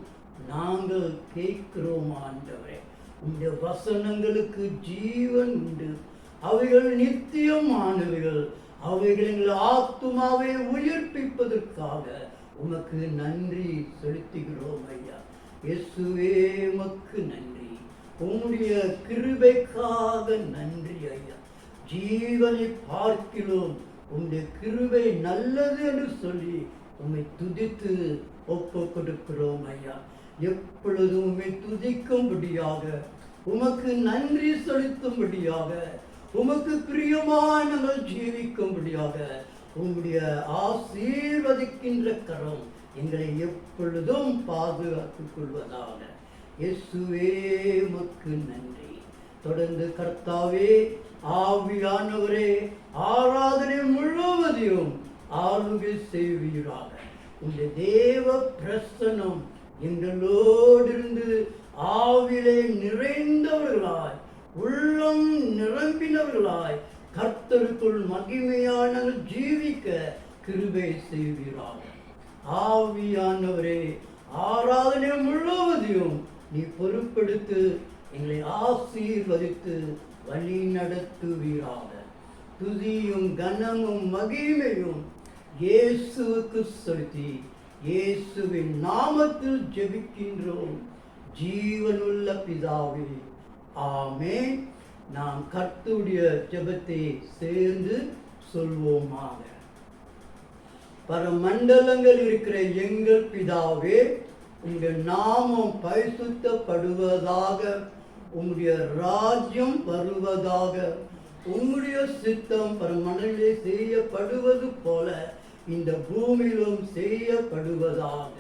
நாங்கள் கேட்கிறோம். ஆண்டவரே, உங்களுடைய வசனங்களுக்கு ஜீவன் உண்டு, அவைகள் நித்தியமானவைகள், அவைகள் எங்கள் ஆத்துமாவை உயிர்ப்பிப்பதற்காக உமக்கு நன்றி செலுத்துகிறோம் ஐயா. இயேசுவே உமக்கு நன்றி, உம்முடைய கிருபைக்காக நன்றி ஐயா. ஜீவனை பார்க்கிறோம், உம்முடைய கிருபை நல்லது என்று சொல்லி உம்மை துதித்து ஒப்பு கொடுக்கிறோம் ஐயா. எப்பொழுதும் உம்மை துதிக்கும்படியாக, உமக்கு நன்றி செலுத்தும்படியாக, உமக்கு பிரியமாய் நாங்கள் ஜீவிக்கும்படியாக உம்முடைய ஆசீர்வதிக்கின்ற கரம் எங்களை எப்பொழுதும் பாதுகாத்துக் கொள்வதாக. இயேசுவே உமக்கு நன்றி. தொடர்ந்து கர்த்தாவே, ஆவியானவரே, ஆராதனை முழுவதையும் ஆளுகை செய்வீராக. உங்களுடைய தேவ பிரசன்னம் எங்களோடு இருந்து ஆவிலே நிறைந்தவர்களாய், உள்ளம் நிரம்பினவர்களாய் கர்த்தருக்குள் மகிமையான ஜீவிக்க கிருபை செய்வீராக. ஆவியானவரே, ஆராதனை முழுவதையும் நீ பொறுப்பெடுத்து எங்களை ஆசீர்வதித்து வழி நடத்துவீராக. துதியும் கனமும் மகிமையும் இயேசுவுக்கு செலுத்தி இயேசுவின் நாமத்தில் ஜெபிக்கின்றோம் ஜீவனுள்ள பிதாவே, ஆமென். நாம் கர்த்தருடைய ஜெபத்தை சேர்ந்து சொல்வோமாக. பரமண்டலங்கள் இருக்கிற எங்கள் பிதாவே, உங்கள் நாமம் பரிசுத்தப்படுவதாக, உங்களுடைய ராஜ்யம் வருவதாக, உங்களுடைய சித்தம் பரமண்டலே செய்யப்படுவது போல இந்த பூமியிலும் செய்யப்படுவதாக.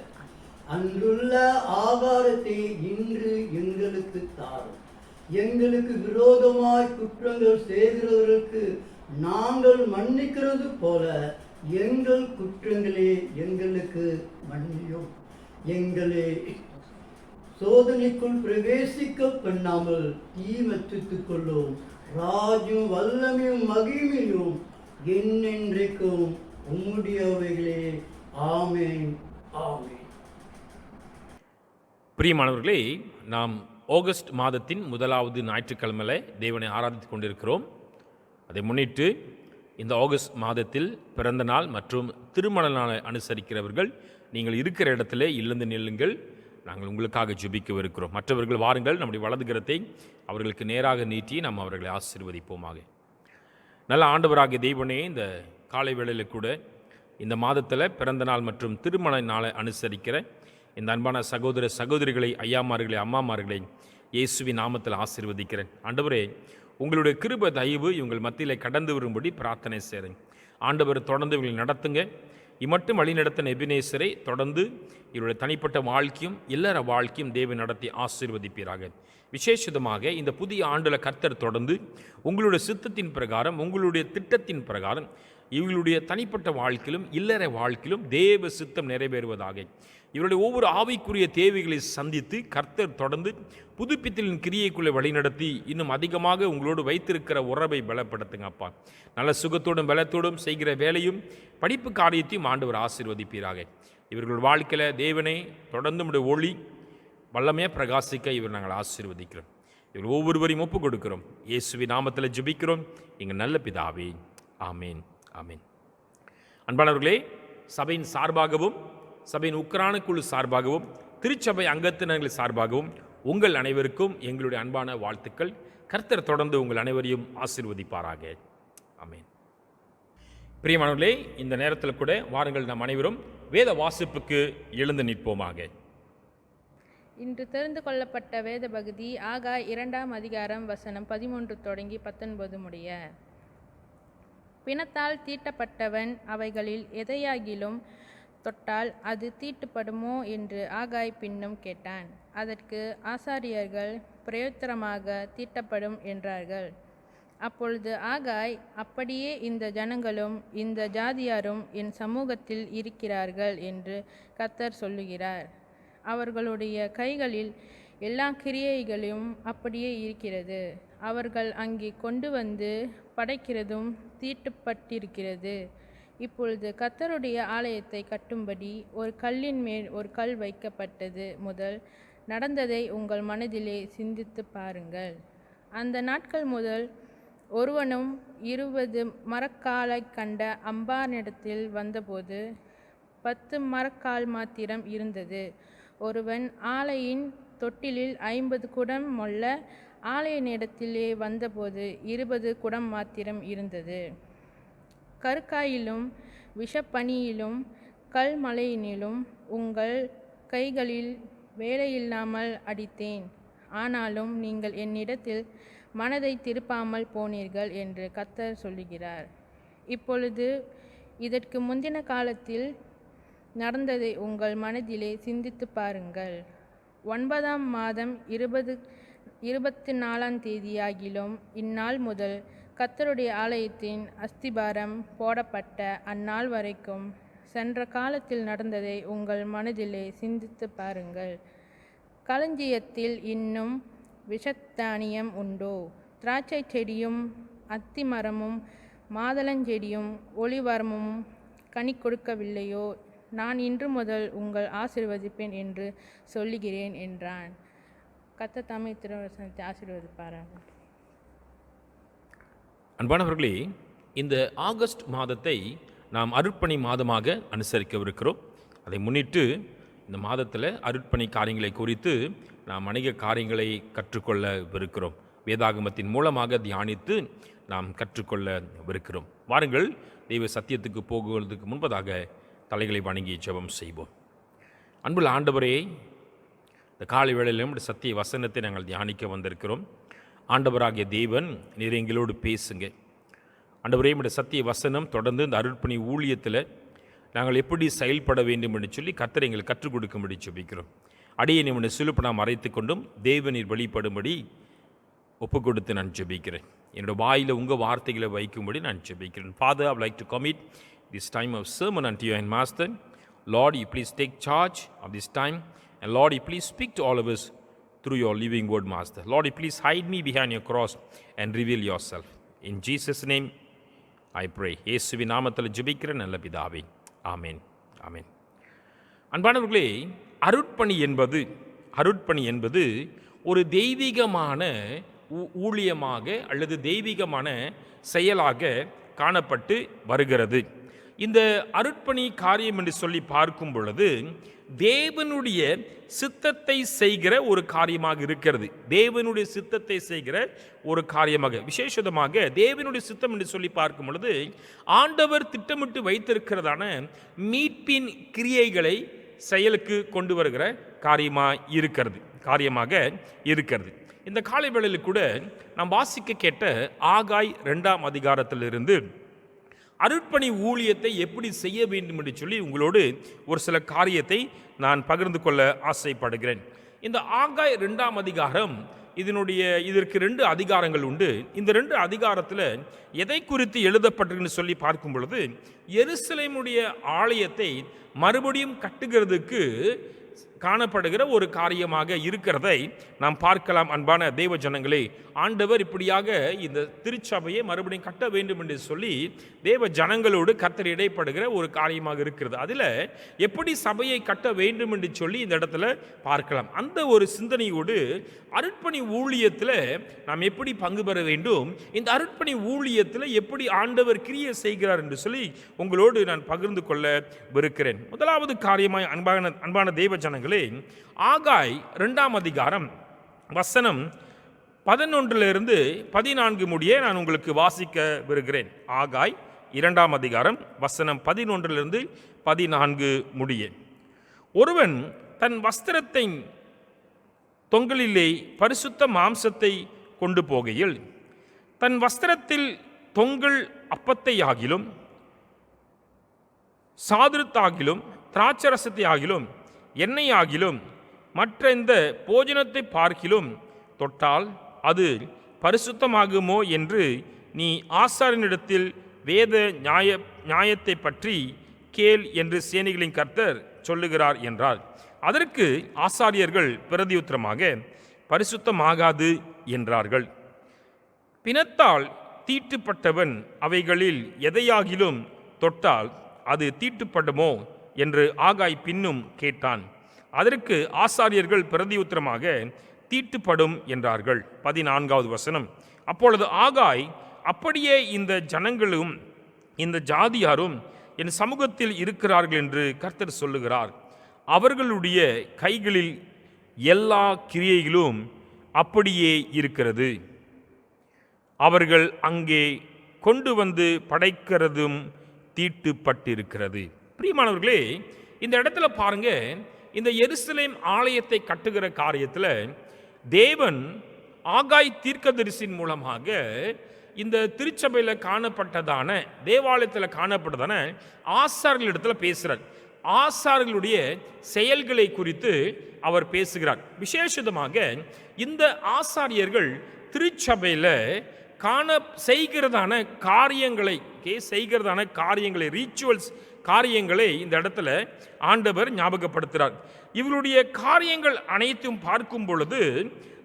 அன்றுள்ள ஆகாரத்தை இன்று எங்களுக்கு தாரும். எங்களுக்கு விரோதமாய் குற்றங்கள் செய்கிறவர்களுக்கு நாங்கள் மன்னிக்கிறது போல எங்கள் குற்றங்களே எங்களுக்கு மன்னியும். எங்களை சோதனைக்குள் பிரவேசிக்க பண்ணாமல் தீமத்துக் கொள்ளும். ராஜும் வல்லமையும் மகிமையும் என்னென்றைக்கும் உம்முடையவைகளே. ஆமென், ஆமென். பிரியமானவர்களே, நாம் ஆகஸ்ட் மாதத்தின் முதலாவது ஞாயிற்றுக்கிழமையில தேவனை ஆராதித்துக் கொண்டிருக்கிறோம். அதை முன்னிட்டு இந்த ஆகஸ்ட் மாதத்தில் பிறந்த நாள் மற்றும் திருமண நாளை அனுசரிக்கிறவர்கள் நீங்கள் இருக்கிற இடத்துல எழுந்து நில்லுங்கள். நாங்கள் உங்களுக்காக ஜெபிக்கவிருக்கிறோம். மற்றவர்கள் வாருங்கள், நம்முடைய வலது கரத்தை அவர்களுக்கு நேராக நீட்டி நாம் அவர்களை ஆசீர்வதிப்போமாக. நல்ல ஆண்டவராகிய தேவனே, இந்த காலை வேளையில் கூட இந்த மாதத்தில் பிறந்த நாள் மற்றும் திருமண நாளை அனுசரிக்கிற இந்த அன்பான சகோதர சகோதரிகளை, ஐயாமார்களை, அம்மாமார்களை இயேசுவின் நாமத்தில் ஆசீர்வதிக்கிறேன். ஆண்டவரே, உங்களுடைய கிருபை தயவு இவங்கள் மத்தியில் கடந்து வரும்படி பிரார்த்தனை செய்கிறேன். ஆண்டவர் தொடர்ந்து இவங்களை நடத்துங்க. இம்மட்டும் வழி நடத்தின எபினேசரை தொடர்ந்து இவருடைய தனிப்பட்ட வாழ்க்கையும் இல்லற வாழ்க்கையும் தேவன் நடத்தி ஆசீர்வதிப்பீராக. விசேஷமாக இந்த புதிய ஆண்டில் கர்த்தர் தொடர்ந்து உங்களுடைய சித்தத்தின் பிரகாரம், உங்களுடைய திட்டத்தின் பிரகாரம் இவர்களுடைய தனிப்பட்ட வாழ்க்கையிலும் இல்லற வாழ்க்கையிலும் தேவ சித்தம் நிறைவேறுவதாக. இவருடைய ஒவ்வொரு ஆவிக்குரிய தேவைகளை சந்தித்து கர்த்தர் தொடர்ந்து புதுப்பித்தலின் கிரியைக்குள்ளே வழிநடத்தி இன்னும் அதிகமாக உங்களோடு வைத்திருக்கிற உறவை பலப்படுத்துங்க அப்பா. நல்ல சுகத்தோடும் பலத்தோடும் செய்கிற வேலையும் படிப்பு காரியத்தையும் ஆண்டவர் ஆசீர்வதிப்பீராக. இவர்கள் வாழ்க்கையில் தேவனை தொடர்ந்து நம்முடைய ஒளி வல்லமையாக பிரகாசிக்க இவர் நாங்கள் ஆசீர்வதிக்கிறோம். இவர் ஒவ்வொருவரையும் ஒப்புக் கொடுக்கிறோம். இயேசுவின் நாமத்தில் ஜெபிக்கிறோம் எங்கள் நல்ல பிதாவே, ஆமேன், ஆமேன். அன்பானவர்களே, சபையின் சார்பாகவும் சபையின் உக்ரான குழு சார்பாகவும் திருச்சபை அங்கத்தினர்கள் சார்பாகவும் உங்கள் அனைவருக்கும் எங்களுடைய அன்பான வாழ்த்துக்கள். கர்த்தர் தொடர்ந்து உங்கள் அனைவரையும் ஆசீர்வதிப்பாராக. ஆமென். பிரியமானவர்களே, இந்த நேரத்தில் கூட வாருங்கள் நாம் அனைவரும் வேத வாசிப்புக்கு எழுந்து நிற்போமாக. இன்று தெரிந்து கொள்ளப்பட்ட வேத பகுதி ஆகாய் 2ஆம் அதிகாரம் வசனம் 13 தொடங்கி 19 முடிய. பிணத்தால் தீட்டப்பட்டவன் அவைகளில் எதையாகிலும் தொட்டால் அது தீட்டுப்படுமோ என்று ஆகாய் பின்னும் கேட்டான். அதற்கு ஆசாரியர்கள் பிரயோத்தரமாக தீட்டப்படும் என்றார்கள். அப்பொழுது ஆகாய், அப்படியே இந்த ஜனங்களும் இந்த ஜாதியாரும் என் சமூகத்தில் இருக்கிறார்கள் என்று கர்த்தர் சொல்லுகிறார். அவர்களுடைய கைகளில் எல்லா கிரியைகளும் அப்படியே இருக்கிறது. அவர்கள் அங்கே கொண்டு வந்து படைக்கிறதும் தீட்டுப்பட்டிருக்கிறது. இப்பொழுது கர்த்தருடைய ஆலயத்தை கட்டும்படி ஒரு கல்லின் மேல் ஒரு கல் வைக்கப்பட்டது முதல் நடந்ததை உங்கள் மனதிலே சிந்தித்து பாருங்கள். அந்த நாட்கள் முதல் ஒருவனும் 20 மரக்காலைக் கண்ட அம்பானிடத்தில் வந்தபோது 10 மரக்கால் மாத்திரம் இருந்தது. ஒருவன் ஆலையின் தொட்டிலில் 50 குடம் மொள்ள ஆலையினிடத்திலே வந்தபோது 20 குடம் மாத்திரம் இருந்தது. கருக்காயிலும் விஷப்பனியிலும் கல்மழையினிலும் உங்கள் கைகளில் வேலையில்லாமல் அடித்தேன். ஆனாலும் நீங்கள் என்னிடத்தில் மனதை திருப்பாமல் போனீர்கள் என்று கர்த்தர் சொல்லுகிறார். இப்பொழுது இதற்கு முந்தின காலத்தில் நடந்ததை உங்கள் மனதிலே சிந்தித்து பாருங்கள். 9ஆம் மாதம் 24ஆம் தேதியாகிலும் இந்நாள் முதல் கர்த்தருடைய ஆலயத்தின் அஸ்திபாரம் போடப்பட்ட அந்நாள் வரைக்கும் சென்ற காலத்தில் நடந்ததை உங்கள் மனதிலே சிந்தித்து பாருங்கள். களஞ்சியத்தில் இன்னும் விஷத்தானியம் உண்டோ? திராட்சை செடியும் அத்திமரமும் மாதளஞ்செடியும் ஒலிவரமும் கனி கொடுக்கவில்லையோ? நான் இன்று முதல் உங்கள் ஆசீர்வதிப்பேன் என்று சொல்லுகிறேன் என்றான். கர்த்தர் தாமே திருவசனத்தை ஆசீர்வதிப்பாராக. அன்பானவர்களே, இந்த ஆகஸ்ட் மாதத்தை நாம் அருட்பணி மாதமாக அனுசரிக்கவிருக்கிறோம். அதை முன்னிட்டு இந்த மாதத்தில் அருட்பணி காரியங்களை குறித்து நாம் அநேக காரியங்களை கற்றுக்கொள்ளவிருக்கிறோம். வேதாகமத்தின் மூலமாக தியானித்து நாம் கற்றுக்கொள்ளவிருக்கிறோம். வாருங்கள், தெய்வ சத்தியத்துக்கு போகுவதற்கு முன்பதாக தலைகளை வணங்கி ஜெபம் செய்வோம். அன்புள்ள ஆண்டவரே, இந்த காலை வேளையிலும் இந்த சத்திய வசனத்தை நாங்கள் தியானிக்க வந்திருக்கிறோம். ஆண்டவராகிய தேவன், நீர் எங்களோடு பேசுங்க. ஆண்டவரே, இந்த சத்திய வசனம் தொடர்ந்து இந்த அருட்பணி ஊழியத்தில் நாங்கள் எப்படி செயல்பட வேண்டும் என்று சொல்லி கர்த்தர் எங்களுக்கு கற்றுக் கொடுக்கும்படி ஜெபிக்கிறோம். அடியை நம்முடைய சிலுப்பை நாம் மறைத்து கொண்டும் தேவநீர் வெளிப்படும்படி ஒப்பு கொடுத்து நான் ஜெபிக்கிறேன். என்னோட வாயில் உங்கள் வார்த்தைகளை வைக்கும்படி நான் ஜெபிக்கிறேன். Father, I would like to commit this time of sermon unto you and Master. Lord, you please take charge of this time. And Lord, you please speak to all of us through your living word, Master. Lord, you please hide me behind your cross and reveal yourself. In Jesus' name, I pray. இயேசுவின் நாமத்தில் ஜெபிக்கிற நல்ல பிதாவே, ஆமென், ஆமென். அன்பானவர்களே, அருட்பணி என்பது ஒரு தெய்வீகமான ஊழியமாக அல்லது தெய்வீகமான செயலாக காணப்பட்டு வருகிறது. இந்த அருட்பணி காரியம் என்று சொல்லி பார்க்கும் பொழுது தேவனுடைய சித்தத்தை செய்கிற ஒரு காரியமாக இருக்கிறது. தேவனுடைய சித்தத்தை செய்கிற ஒரு காரியமாக, விசேஷமாக தேவனுடைய சித்தம் என்று சொல்லி பார்க்கும் பொழுது ஆண்டவர் திட்டமிட்டு வைத்திருக்கிறதான மீட்பின் கிரியைகளை செயலுக்கு கொண்டு வருகிற காரியமாக இருக்கிறது. இந்த காலை வேளையில் கூட நாம் வாசிக்க கேட்ட ஆகாய் 2ஆம் அதிகாரத்திலிருந்து அருட்பணி ஊழியத்தை எப்படி செய்ய வேண்டும் என்று சொல்லி உங்களோடு ஒரு சில காரியத்தை நான் பகிர்ந்து கொள்ள ஆசைப்படுகிறேன். இந்த ஆகாய் 2ஆம் அதிகாரம், இதற்கு 2 அதிகாரங்கள் உண்டு. இந்த 2 அதிகாரத்தில் எதை குறித்து எழுதப்பட்டிருக்குன்னு சொல்லி பார்க்கும் பொழுது எருசலேமுடைய ஆலயத்தை மறுபடியும் கட்டுகிறதுக்கு காணப்படுகிற ஒரு காரியமாக இருக்கிறதை நாம் பார்க்கலாம். அன்பான தேவ ஜனங்களே, ஆண்டவர் இப்படியாக இந்த திருச்சபையை மறுபடியும் கட்ட வேண்டும் என்று சொல்லி தேவ ஜனங்களோடு கர்த்தர் இடைப்படுகிற ஒரு காரியமாக இருக்கிறது. அதில் எப்படி சபையை கட்ட வேண்டும் என்று சொல்லி இந்த இடத்துல பார்க்கலாம். அந்த ஒரு சிந்தனையோடு அருட்பணி ஊழியத்தில் நாம் எப்படி பங்கு பெற வேண்டும், இந்த அருட்பணி ஊழியத்தில் எப்படி ஆண்டவர் கிரியை செய்கிறார் என்று சொல்லி உங்களோடு நான் பகிர்ந்து கொள்ளவிருக்கிறேன். முதலாவது காரியமாய் அன்பான தேவ ஜனங்களே, ஆகாய் 2ஆம் அதிகாரம் வசனம் 11-14 முடிய நான் உங்களுக்கு வாசிக்க விருக்கிறேன். ஆகாய் 2ஆம் அதிகாரம் வசனம் 11-14 முடிய. ஒருவன் தன் வஸ்திரத்தை தொங்கலிலே பரிசுத்த மாம்சத்தை கொண்டு போகையில் தன் வஸ்திரத்தில் தொங்கல் அப்பத்தை ஆகிலும் சாதிரத்தாகிலும் திராட்சரசத்தை ஆகிலும் எண்ணெய் ஆகிலும் மற்ற இந்த போஜனத்தை பார்க்கிலும் தொட்டால் அது பரிசுத்தமாகுமோ என்று நீ ஆசாரியனிடத்தில் வேத நியாயத்தை பற்றி கேள் என்று சேனைகளின் கர்த்தர் சொல்லுகிறார் என்றார். அதற்கு ஆசாரியர்கள் பிரதியுத்தரமாக, பரிசுத்தமாகாது என்றார்கள். பிணத்தால் தீட்டுப்பட்டவன் அவைகளில் எதையாகிலும் தொட்டால் அது தீட்டுப்படுமோ என்று ஆகாய் பின்னும் கேட்டான். அதற்கு ஆசாரியர்கள் பிரதியுத்தரமாக, தீட்டுப்படும் என்றார்கள். 14வது வசனம். அப்பொழுது ஆகாய், அப்படியே இந்த ஜனங்களும் இந்த ஜாதியாரும் என் சமூகத்தில் இருக்கிறார்கள் என்று கர்த்தர் சொல்லுகிறார். அவர்களுடைய கைகளில் எல்லா கிரியைகளும் அப்படியே இருக்கிறது. அவர்கள் அங்கே கொண்டு வந்து படைக்கிறதும் தீட்டுப்பட்டிருக்கிறது. பிரியமானவர்களே, இந்த இடத்துல பாருங்க, இந்த எருசலேம் ஆலயத்தை கட்டுகிற காரியத்தில் தேவன் ஆகாய் தீர்க்கதரிசியின் மூலமாக இந்த திருச்சபையில் காணப்பட்டதான, தேவாலயத்தில் காணப்பட்டதான ஆசாரியர்களிடத்தில் பேசுகிறார். ஆசாரியர்களுடைய செயல்களை குறித்து அவர் பேசுகிறார். விசேஷமாக இந்த ஆசாரியர்கள் திருச்சபையில் செய்கிறதான காரியங்களை ரிச்சுவல்ஸ் காரியங்களை இந்த இடத்துல ஆண்டவர் ஞாபகப்படுத்துகிறார். இவருடைய காரியங்கள் அனைத்தும் பார்க்கும் பொழுது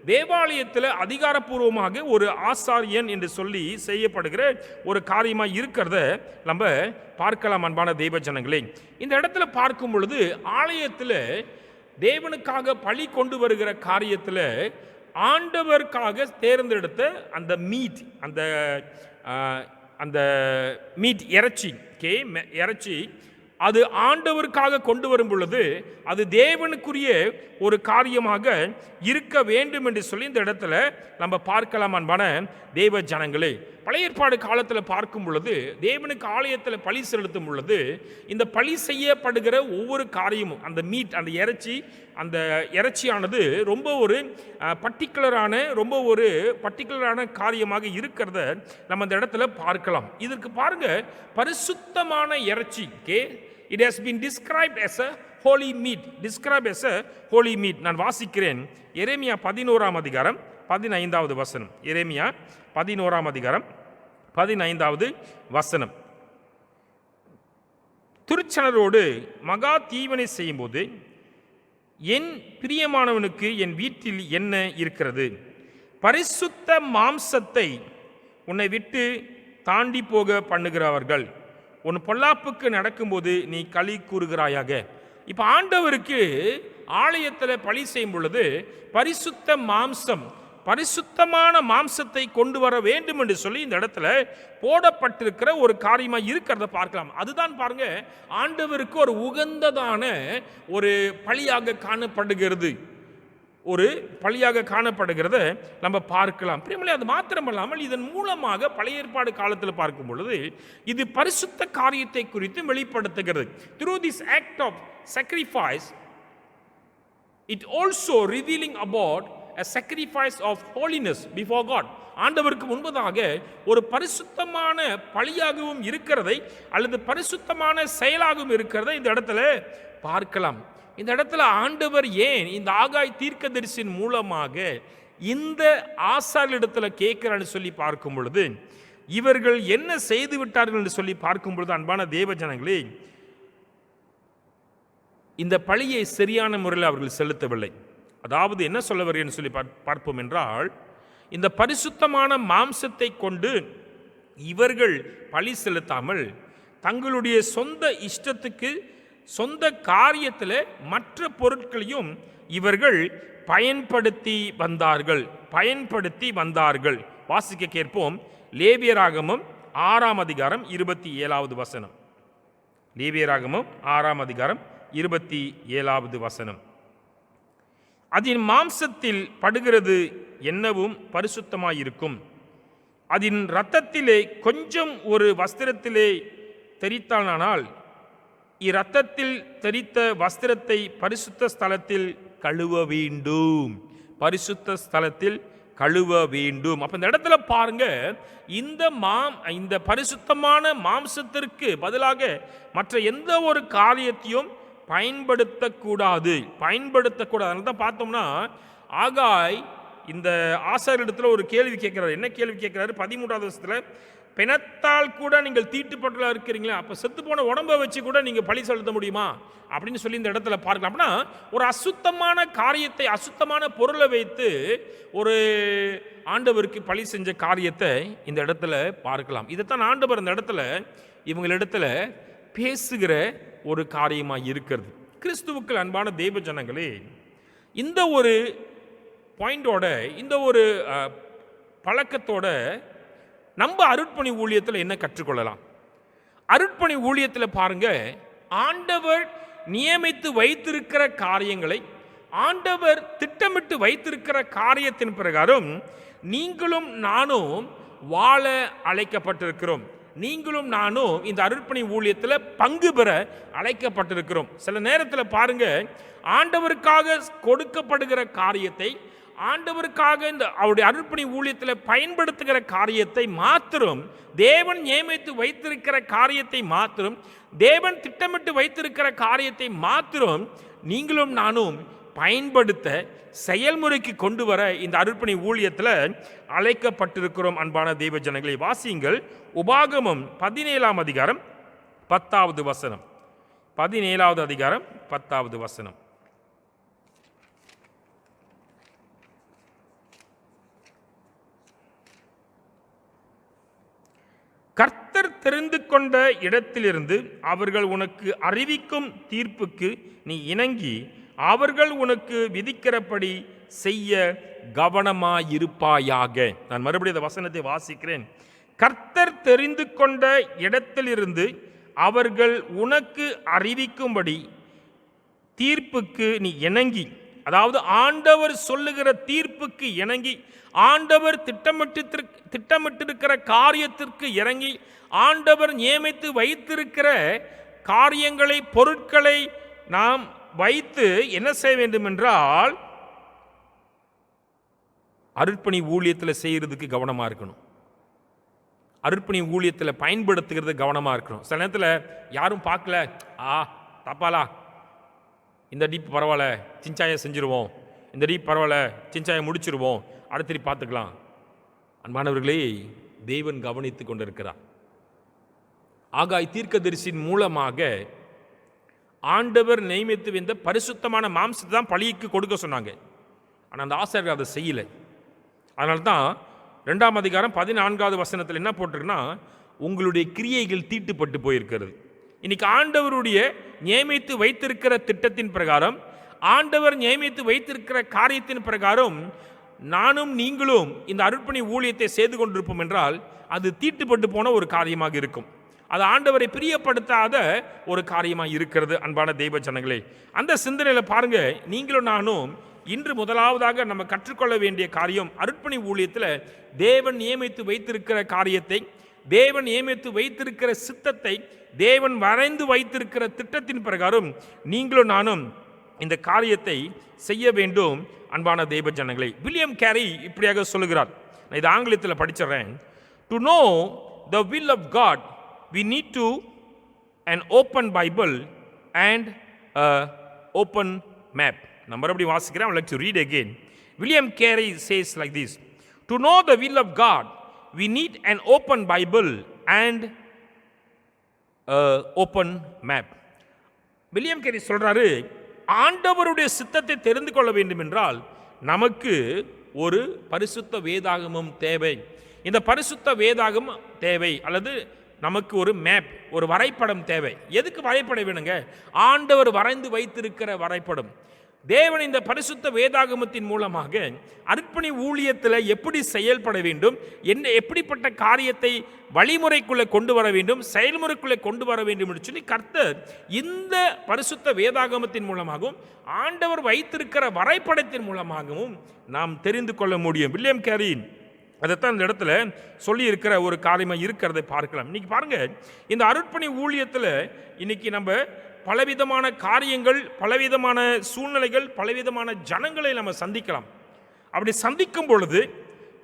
தேவாலயத்தில் அதிகாரப்பூர்வமாக ஒரு ஆசாரியன் என்று சொல்லி செய்யப்படுகிற ஒரு காரியமாக இருக்கிறத நம்ம பார்க்கலாம். அன்பான தெய்வ ஜனங்களே, இந்த இடத்துல பார்க்கும் பொழுது ஆலயத்தில் தேவனுக்காக பலி கொண்டு வருகிற காரியத்தில் ஆண்டவருக்காக தேர்ந்தெடுத்த அந்த மீட் இறைச்சி அது ஆண்டவருக்காக கொண்டு வரும் பொழுது அது தேவனுக்குரிய ஒரு காரியமாக இருக்க வேண்டும் என்று சொல்லி இந்த இடத்துல நம்ம பார்க்கலாம். அன்பான தேவ ஜனங்களே, பழைய ஏற்பாடு காலத்தில் பார்க்கும் பொழுது தேவனுக்கு ஆலயத்தில் பலி செலுத்தும் பொழுது இந்த பலி செய்யப்படுகிற ஒவ்வொரு காரியமும் அந்த இறைச்சியானது ரொம்ப ஒரு பர்டிகுலரான காரியமாக இருக்கிறத நம்ம இந்த இடத்துல பார்க்கலாம். இதற்கு பாருங்க, பரிசுத்தமான இறைச்சி. It has been described as a holy meat. நான் வாசிக்கிறேன். எரேமியா 11ஆம் அதிகாரம் 15வது வசனம். எரேமியா 11ஆம் அதிகாரம் 15வது வசனம். துர்ச்சனரோடு மகா தீவனை செய்யும்போது என் பிரியமானவனுக்கு என் வீட்டில் என்ன இருக்கிறது? பரிசுத்த மாம்சத்தை உன்னை விட்டு தாண்டி போக பண்ணுகிறவர்கள் உன் பொல்லாப்புக்கு நடக்கும்போது நீ களி கூறுகிறாயாக. இப்போ ஆண்டவருக்கு ஆலயத்தில் பலி செய்யும் பொழுது பரிசுத்தமான மாம்சத்தை கொண்டு வர வேண்டும் என்று சொல்லி இந்த இடத்துல போடப்பட்டிருக்கிற ஒரு காரியமாக இருக்கிறத பார்க்கலாம். அதுதான் பாருங்க, ஆண்டவருக்கு ஒரு உகந்ததான ஒரு பலியாக காணப்படுகிறத நம்ம பார்க்கலாம். பிரியமலே, அது மாத்திரமல்லாமல் இதன் மூலமாக பழைய ஏற்பாடு காலத்தில் பார்க்கும் பொழுது இது பரிசுத்த காரியத்தை குறித்து வெளிப்படுத்துகிறது. Through this act of sacrifice, it also revealing about a sacrifice of holiness before God. ஆண்டவருக்கு முன்பதாக ஒரு பரிசுத்தமான பலியாகவும் இருக்கிறதை அல்லது பரிசுத்தமான செயலாகவும் இருக்கிறதை இந்த இடத்துல பார்க்கலாம். இந்த இடத்துல ஆண்டவர் ஏன் இந்த ஆகாய் தீர்க்கதரிசியின் மூலமாக இந்த ஆசாரியரிடத்தில் கேட்கிறான்னு சொல்லி பார்க்கும் பொழுது, இவர்கள் என்ன செய்து விட்டார்கள் என்று சொல்லி பார்க்கும் பொழுது, அன்பான தேவ ஜனங்களே, இந்த பழியை சரியான முறையில் அவர்கள் செலுத்தவில்லை. அதாவது என்ன சொல்ல வருகிறேன்னு சொல்லி பார்ப்போம் என்றால், இந்த பரிசுத்தமான மாம்சத்தை கொண்டு இவர்கள் பழி செலுத்தாமல் தங்களுடைய சொந்த இஷ்டத்துக்கு சொந்த காரியத்தில் மற்ற பொருட்களையும் இவர்கள் பயன்படுத்தி வந்தார்கள். வாசிக்க கேட்போம். லேவியராகமம் 6ஆம் அதிகாரம் 27வது வசனம். லேவியராகமம் 6ஆம் அதிகாரம் 27வது வசனம். அதன் மாம்சத்தில் படுகிறது என்னவும் பரிசுத்தமாயிருக்கும். அதன் இரத்தத்திலே கொஞ்சம் ஒரு வஸ்திரத்திலே தெரித்தானால் இரத்தத்தில் தெரித்த வஸ்திரத்தை பரிசுத்த ஸ்தலத்தில் கழுவ வேண்டும். அப்ப இந்த இடத்துல பாருங்க, இந்த பரிசுத்தமான மாம்சத்திற்கு பதிலாக மற்ற எந்த ஒரு காரியத்தையும் பயன்படுத்தக்கூடாது. அதனால தான் பார்த்தோம்னா ஆகாய் இந்த ஆசாரியரிடத்தில் ஒரு கேள்வி கேட்கிறார். என்ன கேள்வி கேட்கிறாரு? 13வது வருஷத்தில் பிணத்தால் கூட நீங்கள் தீட்டுப்பட்டா இருக்கிறீங்களா, அப்போ செத்து போன உடம்பை வச்சு கூட நீங்கள் பழி செலுத்த முடியுமா அப்படின்னு சொல்லி இந்த இடத்துல பார்க்கலாம். அப்படின்னா ஒரு அசுத்தமான காரியத்தை, அசுத்தமான பொருளை வைத்து ஒரு ஆண்டவருக்கு பழி செஞ்ச காரியத்தை இந்த இடத்துல பார்க்கலாம். இதைத்தான் ஆண்டவர் இந்த இடத்துல இவங்களிடத்துல பேசுகிற ஒரு காரியமாக இருக்கிறது. கிறிஸ்துவுக்குள் அன்பான தேவ ஜனங்களே, இந்த ஒரு பாயிண்டோட, இந்த ஒரு பழக்கத்தோட நம்ம அருட்பணி ஊழியத்தில் என்ன கற்றுக்கொள்ளலாம்? அருட்பணி ஊழியத்தில் பாருங்க, ஆண்டவர் நியமித்து வைத்திருக்கிற காரியங்களை, ஆண்டவர் திட்டமிட்டு வைத்திருக்கிற காரியத்தின் பிரகாரம் நீங்களும் நானும் வாழ அழைக்கப்பட்டிருக்கிறோம். நீங்களும் நானும் இந்த அருட்பணி ஊழியத்தில் பங்கு பெற அழைக்கப்பட்டிருக்கிறோம். சில நேரத்தில் பாருங்க, ஆண்டவருக்காக கொடுக்கப்படுகிற காரியத்தை, ஆண்டவருக்காக இந்த அவருடைய அருட்பணி ஊழியத்தில் பயன்படுத்துகிற காரியத்தை மாத்திரம், தேவன் நியமித்து வைத்திருக்கிற காரியத்தை மாத்திரம், தேவன் திட்டமிட்டு வைத்திருக்கிற காரியத்தை மாத்திரம் நீங்களும் நானும் பயன்படுத்த, செயல்முறைக்கு கொண்டு வர இந்த அருட்பணி ஊழியத்தில் அழைக்கப்பட்டிருக்கிறோம். அன்பான தெய்வ ஜனங்களை, வாசியுங்கள். உபாகமம் 17ஆம் அதிகாரம் 10வது வசனம். 17வது அதிகாரம் 10வது வசனம். கர்த்தர் தெரிந்து கொண்ட இடத்திலிருந்து அவர்கள் உனக்கு அறிவிக்கும் தீர்ப்புக்கு நீ இணங்கி அவர்கள் உனக்கு விதிக்கிறபடி செய்ய கவனமாயிருப்பாயாக. நான் மறுபடியும் இந்த வசனத்தை வாசிக்கிறேன். கர்த்தர் தெரிந்து கொண்ட இடத்திலிருந்து அவர்கள் உனக்கு அறிவிக்கும்படி தீர்ப்புக்கு நீ இணங்கி, அதாவது ஆண்டவர் சொல்லுகிற தீர்ப்புக்கு இணங்கி, ஆண்டவர் திட்டமிட்டிருக்கிற காரியத்திற்கு இறங்கி, ஆண்டவர் நியமித்து வைத்திருக்கிற காரியங்களை, பொருட்களை நாம் வைத்து என்ன செய்ய வேண்டும் என்றால், அருட்பணி ஊழியத்தில் செய்கிறதுக்கு கவனமாக இருக்கணும். அருட்பணி ஊழியத்தில் பயன்படுத்துகிறது கவனமாக இருக்கணும். சில நேரத்தில் யாரும் பார்க்கல, தப்பாலா, இந்த டீப் பரவாயில்ல, சிஞ்சாயை செஞ்சுருவோம், இந்த டீப் பரவாயில்ல, சிஞ்சாயை முடிச்சிருவோம், அடுத்த பார்த்துக்கலாம். அன்பானவர்களே, தேவன் கவனித்து கொண்டிருக்கிறார். ஆகாய் தீர்க்கதரிசியின் மூலமாக ஆண்டவர் நியமித்து வந்த பரிசுத்தமான மாம்சத்தை தான் பலிக்கு கொடுக்க சொன்னாங்க. ஆனால் அந்த ஆசாரியர் அதை செய்யலை. அதனால தான் 2ஆம் அதிகாரம் 14வது வசனத்தில் என்ன போட்டிருக்குன்னா, உங்களுடைய கிரியைகள் தீட்டுப்பட்டு போயிருக்கிறது. இன்னைக்கு ஆண்டவருடைய நியமித்து வைத்திருக்கிற திட்டத்தின் பிரகாரம், ஆண்டவர் நியமித்து வைத்திருக்கிற காரியத்தின் பிரகாரம் நானும் நீங்களும் இந்த அருட்பணி ஊழியத்தை செய்து கொண்டிருப்போம் என்றால் அது தீட்டுப்பட்டு போன ஒரு காரியமாக இருக்கும். அது ஆண்டவரை பிரியப்படுத்தாத ஒரு காரியமாக இருக்கிறது. அன்பான தெய்வ ஜனங்களே, அந்த சிந்தனையில் பாருங்க, நீங்களும் நானும் இன்று முதலாவதாக நம்ம கற்றுக்கொள்ள வேண்டிய காரியம், அருட்பணி ஊழியத்தில் தேவன் நியமித்து வைத்திருக்கிற காரியத்தை, தேவன் நியமித்து வைத்திருக்கிற சித்தத்தை, தேவன் வரைந்து வைத்திருக்கிற திட்டத்தின் பிரகாரம் நீங்களும் நானும் இந்த காரியத்தை செய்ய வேண்டும். அன்பான தெய்வ ஜனங்களே, வில்லியம் கேரி இப்படியாக சொல்லுகிறார். நான் இது ஆங்கிலத்தில் படிச்சிடறேன். To know the will of God we need to an open Bible and a open map. நான் மறுபடியும் வாசிக்கிறேன். I would like to read again. William Carey says like this: to know the will of God we need an open Bible and a open map. William carry சொல்றாரு, ஆண்டவருடைய சித்தத்தை தெரிந்து கொள்ள வேண்டும் என்றால் நமக்கு ஒரு பரிசுத்த வேதாகமம் தேவை. இந்த பரிசுத்த வேதாகமம் தேவை, அல்லது நமக்கு ஒரு மேப், ஒரு வரைபடம் தேவை. எதுக்கு வரைபடம் வேணுங்க? ஆண்டவர் வரைந்து வைத்திருக்கிற வரைபடம். தேவன் இந்த பரிசுத்த வேதாகமத்தின் மூலமாக அர்ப்பணி ஊழியத்தில் எப்படி செயல்பட வேண்டும், என்ன எப்படிப்பட்ட காரியத்தை வழிமுறைக்குள்ளே கொண்டு வர வேண்டும், செயல்முறைக்குள்ளே கொண்டு வர வேண்டும் என்று சொல்லி கர்த்தர் இந்த பரிசுத்த வேதாகமத்தின் மூலமாகவும் ஆண்டவர் வைத்திருக்கிற வரைபடத்தின் மூலமாகவும் நாம் தெரிந்து கொள்ள முடியும். வில்லியம் கேரி அதைத்தான் இந்த இடத்துல சொல்லி இருக்கிற ஒரு காரியமாக இருக்கிறதை பார்க்கலாம். இன்னைக்கு பாருங்க, இந்த அருட்பணி ஊழியத்தில் இன்னைக்கு நம்ம பலவிதமான காரியங்கள், பலவிதமான சூழ்நிலைகள், பலவிதமான ஜனங்களை நம்ம சந்திக்கலாம். அப்படி சந்திக்கும் பொழுது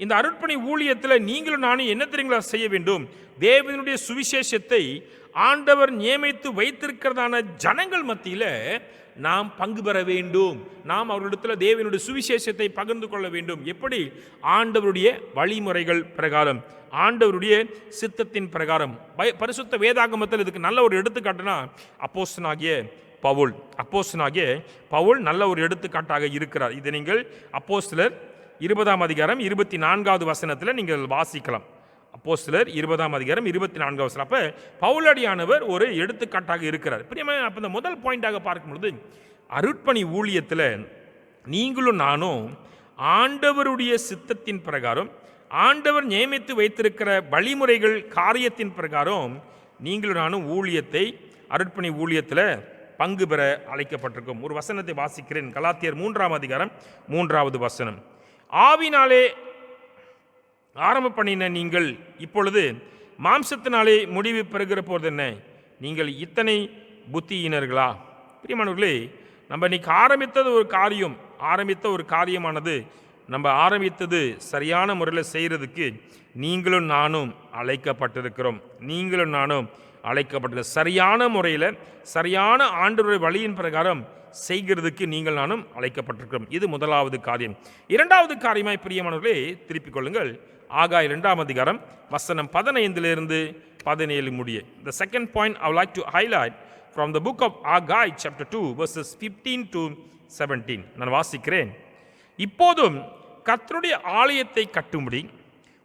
இந்த அருட்பணி ஊழியத்தில் நீங்களும் நானும் என்ன தெரியுங்களா செய்ய வேண்டும்? தேவனுடைய சுவிசேஷத்தை ஆண்டவர் நியமித்து வைத்திருக்கிறதான ஜனங்கள் மத்தியில் நாம் பங்கு பெற வேண்டும். நாம் அவர்களிடத்தில் தேவனுடைய சுவிசேஷத்தை பகிர்ந்து கொள்ள வேண்டும். எப்படி? ஆண்டவருடைய வழிமுறைகள் பிரகாரம், ஆண்டவருடைய சித்தத்தின் பிரகாரம். பரிசுத்த வேதாகமத்தில் இதுக்கு நல்ல ஒரு எடுத்துக்காட்டுனா அப்போஸ்தலனாகிய பவுல் நல்ல ஒரு எடுத்துக்காட்டாக இருக்கிறார். இதை நீங்கள் அப்போஸ்தலர் 20ஆம் அதிகாரம் 24வது வசனத்தில் நீங்கள் வாசிக்கலாம். அப்போஸ்தலர் 20ஆம் அதிகாரம் 24வது வசனம். அப்போ பவுலடியானவர் ஒரு எடுத்துக்காட்டாக இருக்கிறார். பிரியமான, அப்போ இந்த முதல் பாயிண்டாக பார்க்கும்பொழுது அருட்பணி ஊழியத்தில் நீங்களும் நானும் ஆண்டவருடைய சித்தத்தின் பிரகாரம், ஆண்டவர் நியமித்து வைத்திருக்கிற வழிமுறைகள் காரியத்தின் பிரகாரம் நீங்களும் நானும் ஊழியத்தை, அருட்பணி ஊழியத்தில் பங்கு பெற அழைக்கப்பட்டிருக்கும். ஒரு வசனத்தை வாசிக்கிறேன். கலாத்தியர் 3ஆம் அதிகாரம் 3வது வசனம். ஆவினாலே ஆரம்ப பண்ணின நீங்கள் இப்பொழுது மாம்சத்தினாலே முடிவு பெறுகிற போது என்ன? நீங்கள் இத்தனை புத்தியினர்களா? பிரியமானவர்களே, நம்ம இன்னைக்கு ஆரம்பித்த ஒரு காரியமானது நம்ம ஆரம்பித்தது சரியான முறையில் செய்கிறதுக்கு நீங்களும் நானும் அழைக்கப்பட்டிருக்கிறோம். சரியான முறையில் சரியான ஆண்டவருடைய வழியின் பிரகாரம் செய்கிறதுக்கு நீங்கள் நானும் அழைக்கப்பட்டிருக்கிறோம். இது முதலாவது காரியம். இரண்டாவது காரியமாய் பிரியமானவர்களே, திருப்பிக் கொள்ளுங்கள். ஆகாய் 2ஆம் அதிகாரம் வசனம் 15 17 முடிய. The second point I would like to highlight from the book of Haggai chapter 2 verses 15 to 17. நான் வாசிக்கிறேன். இப்போதும் கர்த்தருடைய ஆலயத்தை கட்டும்படி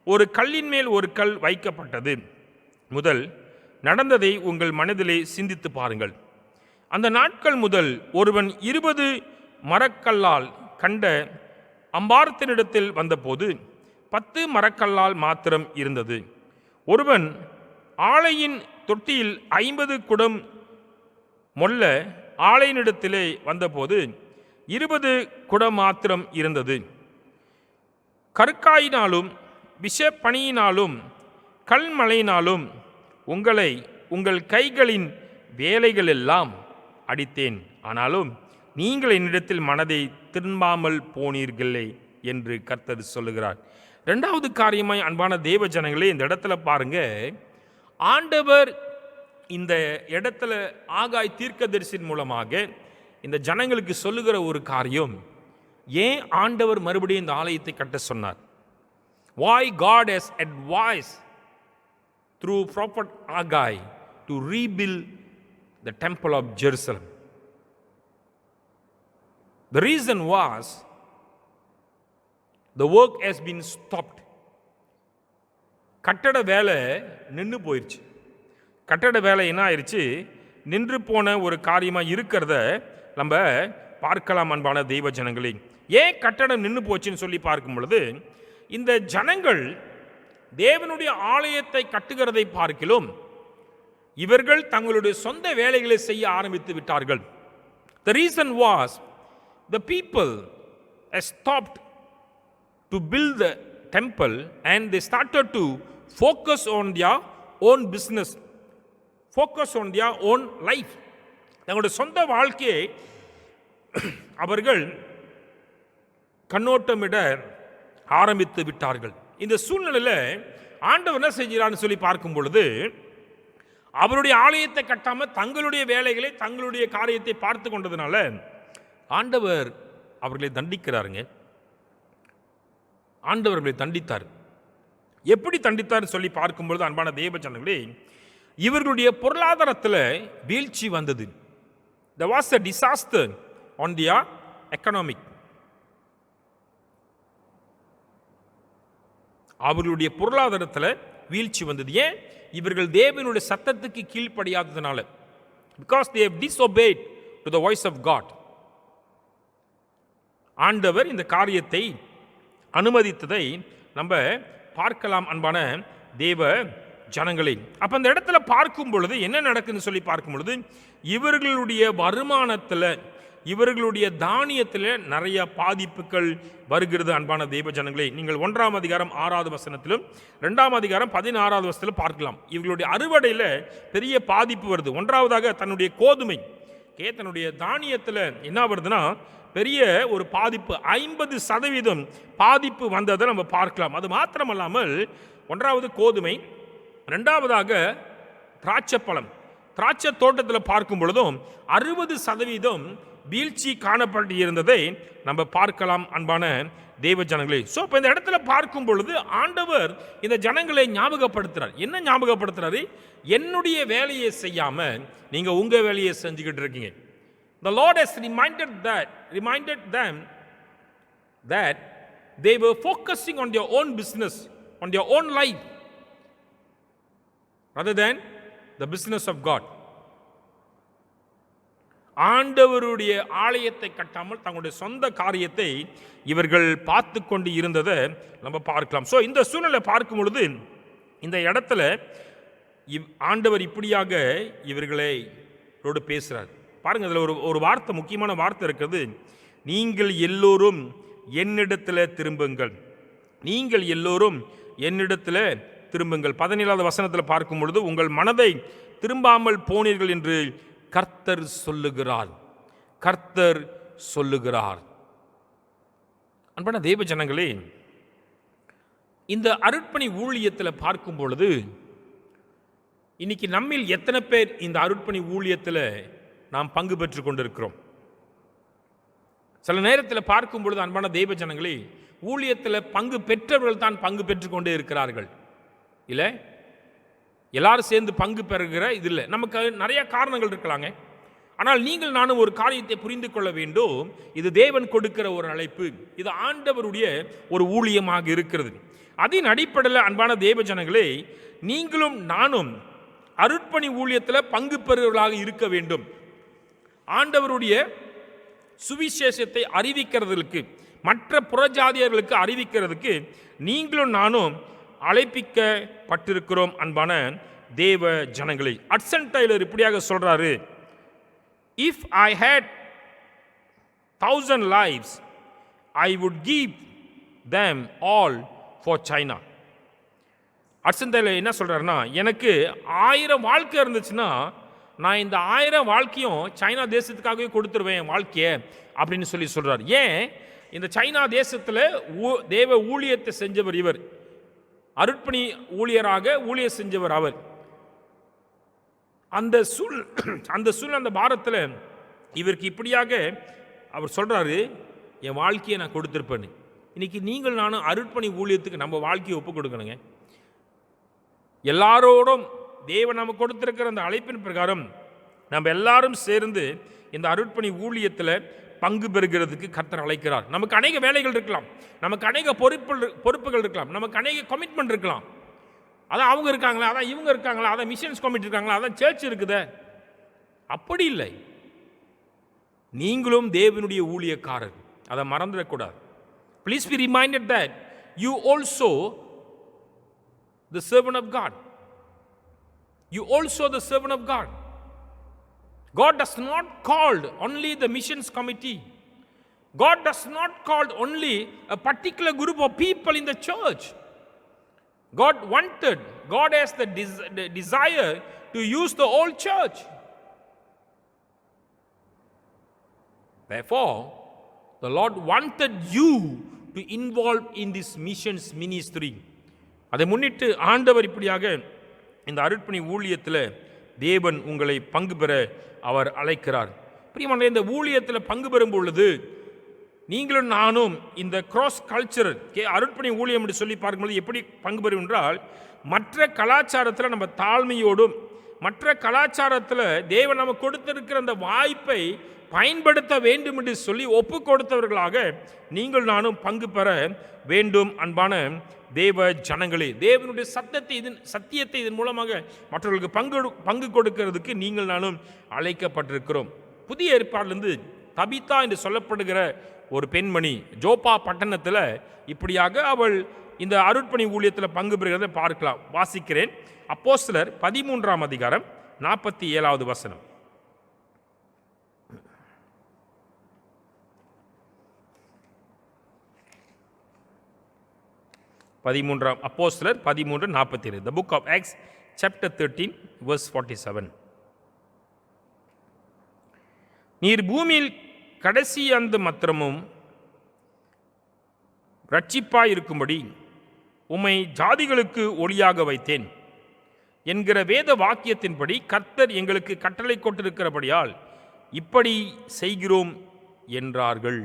ஒரு கல்லின் மேல் ஒரு கல் வைக்கப்பட்டது முதல் நடந்ததை உங்கள் மனதிலே சிந்தித்து பாருங்கள். அந்த நாட்கள் முதல் ஒருவன் 20 மரக்கல்லால் கண்ட அம்பாரத்தினிடத்தில் வந்தபோது 10 மரக்கல்லால் மாத்திரம் இருந்தது. ஒருவன் ஆலையின் தொட்டியில் 50 குடம் மொல்ல ஆலையினிடத்திலே வந்தபோது 20 குடம் மாத்திரம் இருந்தது. கருக்காயினாலும் விஷப்பனியினாலும் கல்மழையினாலும் உங்களை உங்கள் கைகளின் வேலைகளெல்லாம் அடித்தேன், ஆனாலும் நீங்கள் என்னிடத்தில் மனதை திரும்பாமல் போனீர்களே என்று கர்த்தர் சொல்லுகிறார். இரண்டாவது காரியமாய் அன்பான தேவ ஜனங்களே, இந்த இடத்துல பாருங்க, ஆண்டவர் இந்த இடத்துல ஆகாய் தீர்க்கதரிசியின் மூலமாக இந்த ஜனங்களுக்கு சொல்லுகிற ஒரு காரியம், ஏன் ஆண்டவர் மறுபடியும் இந்த ஆலயத்தை கட்ட சொன்னார்? Why God has advised through prophet Haggai to rebuild the temple of Jerusalem. The reason was the work has been stopped. கட்டட வேலை நின்று போயிடுச்சு. கட்டட வேலை என்ன ஆயிடுச்சு? நின்று போன ஒரு காரியமாக இருக்கிறத நம்ம பார்க்கலாம். அன்பான தெய்வ ஜனங்களே, ஏன் கட்டடம் நின்று போச்சுன்னு சொல்லி பார்க்கும் பொழுது, இந்த ஜனங்கள் தேவனுடைய ஆலயத்தை கட்டுகிறதை பார்க்கிலும் இவர்கள் தங்களுடைய சொந்த வேலைகளை செய்ய ஆரம்பித்து விட்டார்கள். The reason was the people stopped to build the temple and they started to focus on their own business, focus on their own life. தங்களுடைய சொந்த வாழ்க்கையை அவர்கள் கண்ணோட்டமிட ஆரம்பித்து விட்டார்கள். இந்த சூழ்நிலையில் ஆண்டவர் என்ன செஞ்சார்னு சொல்லி பார்க்கும் பொழுது, அவருடைய ஆலயத்தை கட்டாமல் தங்களுடைய வேலைகளை, தங்களுடைய காரியத்தை பார்த்து கொண்டதுனால ஆண்டவர் அவர்களை தண்டிக்கிறாருங்க. ஆண்டவர்களை தண்டித்தார். எப்படி தண்டித்தார் சொல்லி பார்க்கும்பொழுது, அன்பான தேவ ஜனங்களே, இவர்களுடைய பொருளாதாரத்தில் வீழ்ச்சி வந்தது. There was a disaster on their economic. அவர்களுடைய பொருளாதாரத்தில் வீழ்ச்சி வந்தது. ஏன்? இவர்கள் தேவனுடைய சத்தத்துக்கு கீழ்ப்படியாததுனால. Because they have disobeyed to the voice of God. ஆண்டவர் இந்த காரியத்தை அனுமதித்ததை நம்ம பார்க்கலாம். அன்பான தேவ ஜனங்களே, அப்ப அந்த இடத்துல பார்க்கும் பொழுது என்ன நடக்குதுன்னு சொல்லி பார்க்கும் பொழுது, இவர்களுடைய வருமானத்தில், இவர்களுடைய தானியத்தில் நிறைய பாதிப்புகள் வருகிறது. அன்பான தேவ ஜனங்களே, நீங்கள் 1ஆம் அதிகாரம் 6வது வசனத்திலும் 2ஆம் அதிகாரம் 16வது வசனத்திலும் பார்க்கலாம். இவர்களுடைய அறுவடையில் பெரிய பாதிப்பு வருது. ஒன்றாவதாக தன்னுடைய கோதுமை, தன்னுடைய தானியத்தில் என்ன வருதுன்னா பெரிய ஒரு பாதிப்பு, 50% பாதிப்பு வந்ததை நம்ம பார்க்கலாம். அது மாத்திரமல்லாமல், ஒன்றாவது கோதுமை, ரெண்டாவதாக திராட்சை பழம். திராட்சை தோட்டத்தில் பார்க்கும் பொழுதும் 60% வீழ்ச்சி காணப்பட்டு இருந்ததை நம்ம பார்க்கலாம் அன்பான தேவ ஜனங்களே. ஸோ இப்போ இந்த இடத்துல பார்க்கும் பொழுது ஆண்டவர் இந்த ஜனங்களை ஞாபகப்படுத்துறார். என்ன ஞாபகப்படுத்துறாரு? என்னுடைய வேலையை செய்யாம நீங்க உங்க வேலையை செஞ்சுக்கிட்டு இருக்கீங்க. The Lord has reminded them that they were focusing on their own business, on their own life, rather than the business of God. ஆண்டவருடைய ஆலயத்தை கட்டாமல் தங்களுடைய சொந்த காரியத்தை இவர்கள் பார்த்து கொண்டு இருந்ததை நம்ம பார்க்கலாம். ஸோ இந்த சூழ்நிலை பார்க்கும் பொழுது இந்த இடத்துல ஆண்டவர் இப்படியாக இவர்களோடு பேசுகிறார். பாருங்க, அதில் ஒரு வார்த்தை, முக்கியமான வார்த்தை இருக்கிறது. நீங்கள் எல்லோரும் என்னிடத்தில் திரும்புங்கள், நீங்கள் எல்லோரும் என்னிடத்தில் திரும்புங்கள். 17வது வசனத்தில் பார்க்கும் பொழுது உங்கள் மனதை திரும்பாமல் போனீர்கள் என்று கர்த்தர் சொல்லுகிறார். கர்த்தர் சொல்லுகிறார். அன்பான தேவ ஜனங்களே, இந்த அருட்பணி ஊழியத்தில் பார்க்கும் பொழுது இன்னைக்கு நம்மில் எத்தனை பேர் இந்த அருட்பணி ஊழியத்தில் நாம் பங்கு பெற்று கொண்டிருக்கிறோம்? சில நேரத்தில் பார்க்கும் பொழுது அன்பான தெய்வ ஜனங்களே, ஊழியத்தில் பங்கு பெற்றவர்கள் தான் பங்கு பெற்று கொண்டே இருக்கிறார்கள். இல்லை, எல்லாரும் சேர்ந்து பங்கு பெறுகிற இது இல்லை. நமக்கு நிறைய காரணங்கள் இருக்கலாங்க. ஆனால் நீங்கள் நானும் ஒரு காரியத்தை புரிந்து கொள்ள வேண்டும். இது தேவன் கொடுக்கிற ஒரு அழைப்பு, இது ஆண்டவருடைய ஒரு ஊழியமாக இருக்கிறது. அதன் அடிப்படையில் அன்பான தேவ ஜனங்களே, நீங்களும் நானும் அருட்பணி ஊழியத்தில் பங்கு பெறுவர்களாக இருக்க வேண்டும். ஆண்டவருடைய சுவிசேஷத்தை அறிவிக்கிறதுக்கு, மற்ற புறஜாதியர்களுக்கு அறிவிக்கிறதுக்கு நீங்களும் நானும் அழைப்பிக்கப்பட்டிருக்கிறோம். அன்பான தேவ ஜனங்களே, அட்சன் டைலர் இப்படியாக சொல்றாரு, if I had 1000 lives I would give them all for China. Hudson Taylor என்ன சொல்றாருன்னா, எனக்கு 1000 வாழ்க்கை இருந்துச்சுன்னா நான் இந்த 1000 வாழ்க்கையும் சைனா தேசத்துக்காகவே கொடுத்துருவேன் வாழ்க்கையை அப்படின்னு சொல்லி சொல்றார். ஏன்? இந்த சைனா தேசத்தில் தேவ ஊழியத்தை செஞ்சவர் இவர், அருட்பணி ஊழியராக ஊழியர் செஞ்சவர் அவர். அந்த அந்த பாரத்தில் இவருக்கு இப்படியாக அவர் சொல்றாரு, என் வாழ்க்கையை நான் கொடுத்துருப்பேன்னு. இன்னைக்கு நீங்கள் நானும் அருட்பணி ஊழியத்துக்கு நம்ம வாழ்க்கையை ஒப்பு கொடுக்கணுங்க. எல்லாரோடும் தேவன் நமக்கு கொடுத்திருக்கிற அந்த அழைப்பின் பிரகாரம் நம்ம எல்லாரும் சேர்ந்து இந்த அருட்பணி ஊழியத்தில் பங்கு பெறுகிறதுக்கு கர்த்தர் அழைக்கிறார். நமக்கு அநேக வேலைகள் இருக்கலாம், நமக்கு அநேக பொறுப்புகள் இருக்கலாம், நமக்கு அநேக கமிட்மெண்ட் இருக்கலாம். அதான் அவங்க இருக்காங்களா, அதான் இவங்க இருக்காங்களா, அதான் மிஷன்ஸ் கமிட்டி இருக்காங்களா, அதான் சர்ச் இருக்குதே. அப்படி இல்லை, நீங்களும் தேவனுடைய ஊழியக்காரர், அதை மறந்துடக்கூடாது. Please be reminded that you also the servant of God. You also the servant of God. God does not call only the missions committee. God does not call only a particular group of people in the church. God has the desire to use the whole church. Therefore, the Lord wanted you to involve in this missions ministry. அதை முன்னிட்டு ஆண்டவர் இப்படியாக இந்த அருட்பணி ஊழியத்தில் தேவன் உங்களை பங்கு பெற அவர் அழைக்கிறார். பிரியமான, இந்த ஊழியத்தில் பங்கு பெறும் பொழுது நீங்களும் நானும் இந்த கிராஸ் கல்ச்சர் அருட்பணி ஊழியம் என்று சொல்லி பார்க்கும்போது எப்படி பங்கு பெறும் என்றால், மற்ற கலாச்சாரத்தில் நம்ம தாழ்மையோடும், மற்ற கலாச்சாரத்தில் தேவன் நமக்கு கொடுத்திருக்கிற அந்த வாய்ப்பை பயன்படுத்த வேண்டும் என்று சொல்லி ஒப்பு கொடுத்தவர்களாக நீங்கள் நானும் பங்கு பெற வேண்டும். அன்பான தேவ ஜனங்களே, தேவனுடைய சத்தியத்தை இதன் மூலமாக மற்றவர்களுக்கு பங்கு கொடுக்கிறதுக்கு நீங்கள் நானும் அழைக்கப்பட்டிருக்கிறோம். புதிய ஏற்பாட்டிலிருந்து தபித்தா என்று சொல்லப்படுகிற ஒரு பெண்மணி ஜோப்பா பட்டணத்தில் இப்படியாக அவள் இந்த அருட்பணி ஊழியத்தில் பங்கு பெறுகிறதை பார்க்கலாம். வாசிக்கிறேன். அப்போஸ்தலர் 13ஆம் அதிகாரம் 47வது வசனம். அப்போஸ்தலர் 13:47. The book of Acts chapter 13 verse 47. நீர் பூமியில் கடைசி அந்த மாத்திரமும் ரட்சிப்பாயிருக்கும்படி உம்மை ஜாதிகளுக்கு ஒளியாக வைத்தேன் என்கிற வேத வாக்கியத்தின்படி கர்த்தர் எங்களுக்கு கட்டளை கொண்டிருக்கிறபடியால் இப்படி செய்கிறோம் என்றார்கள்.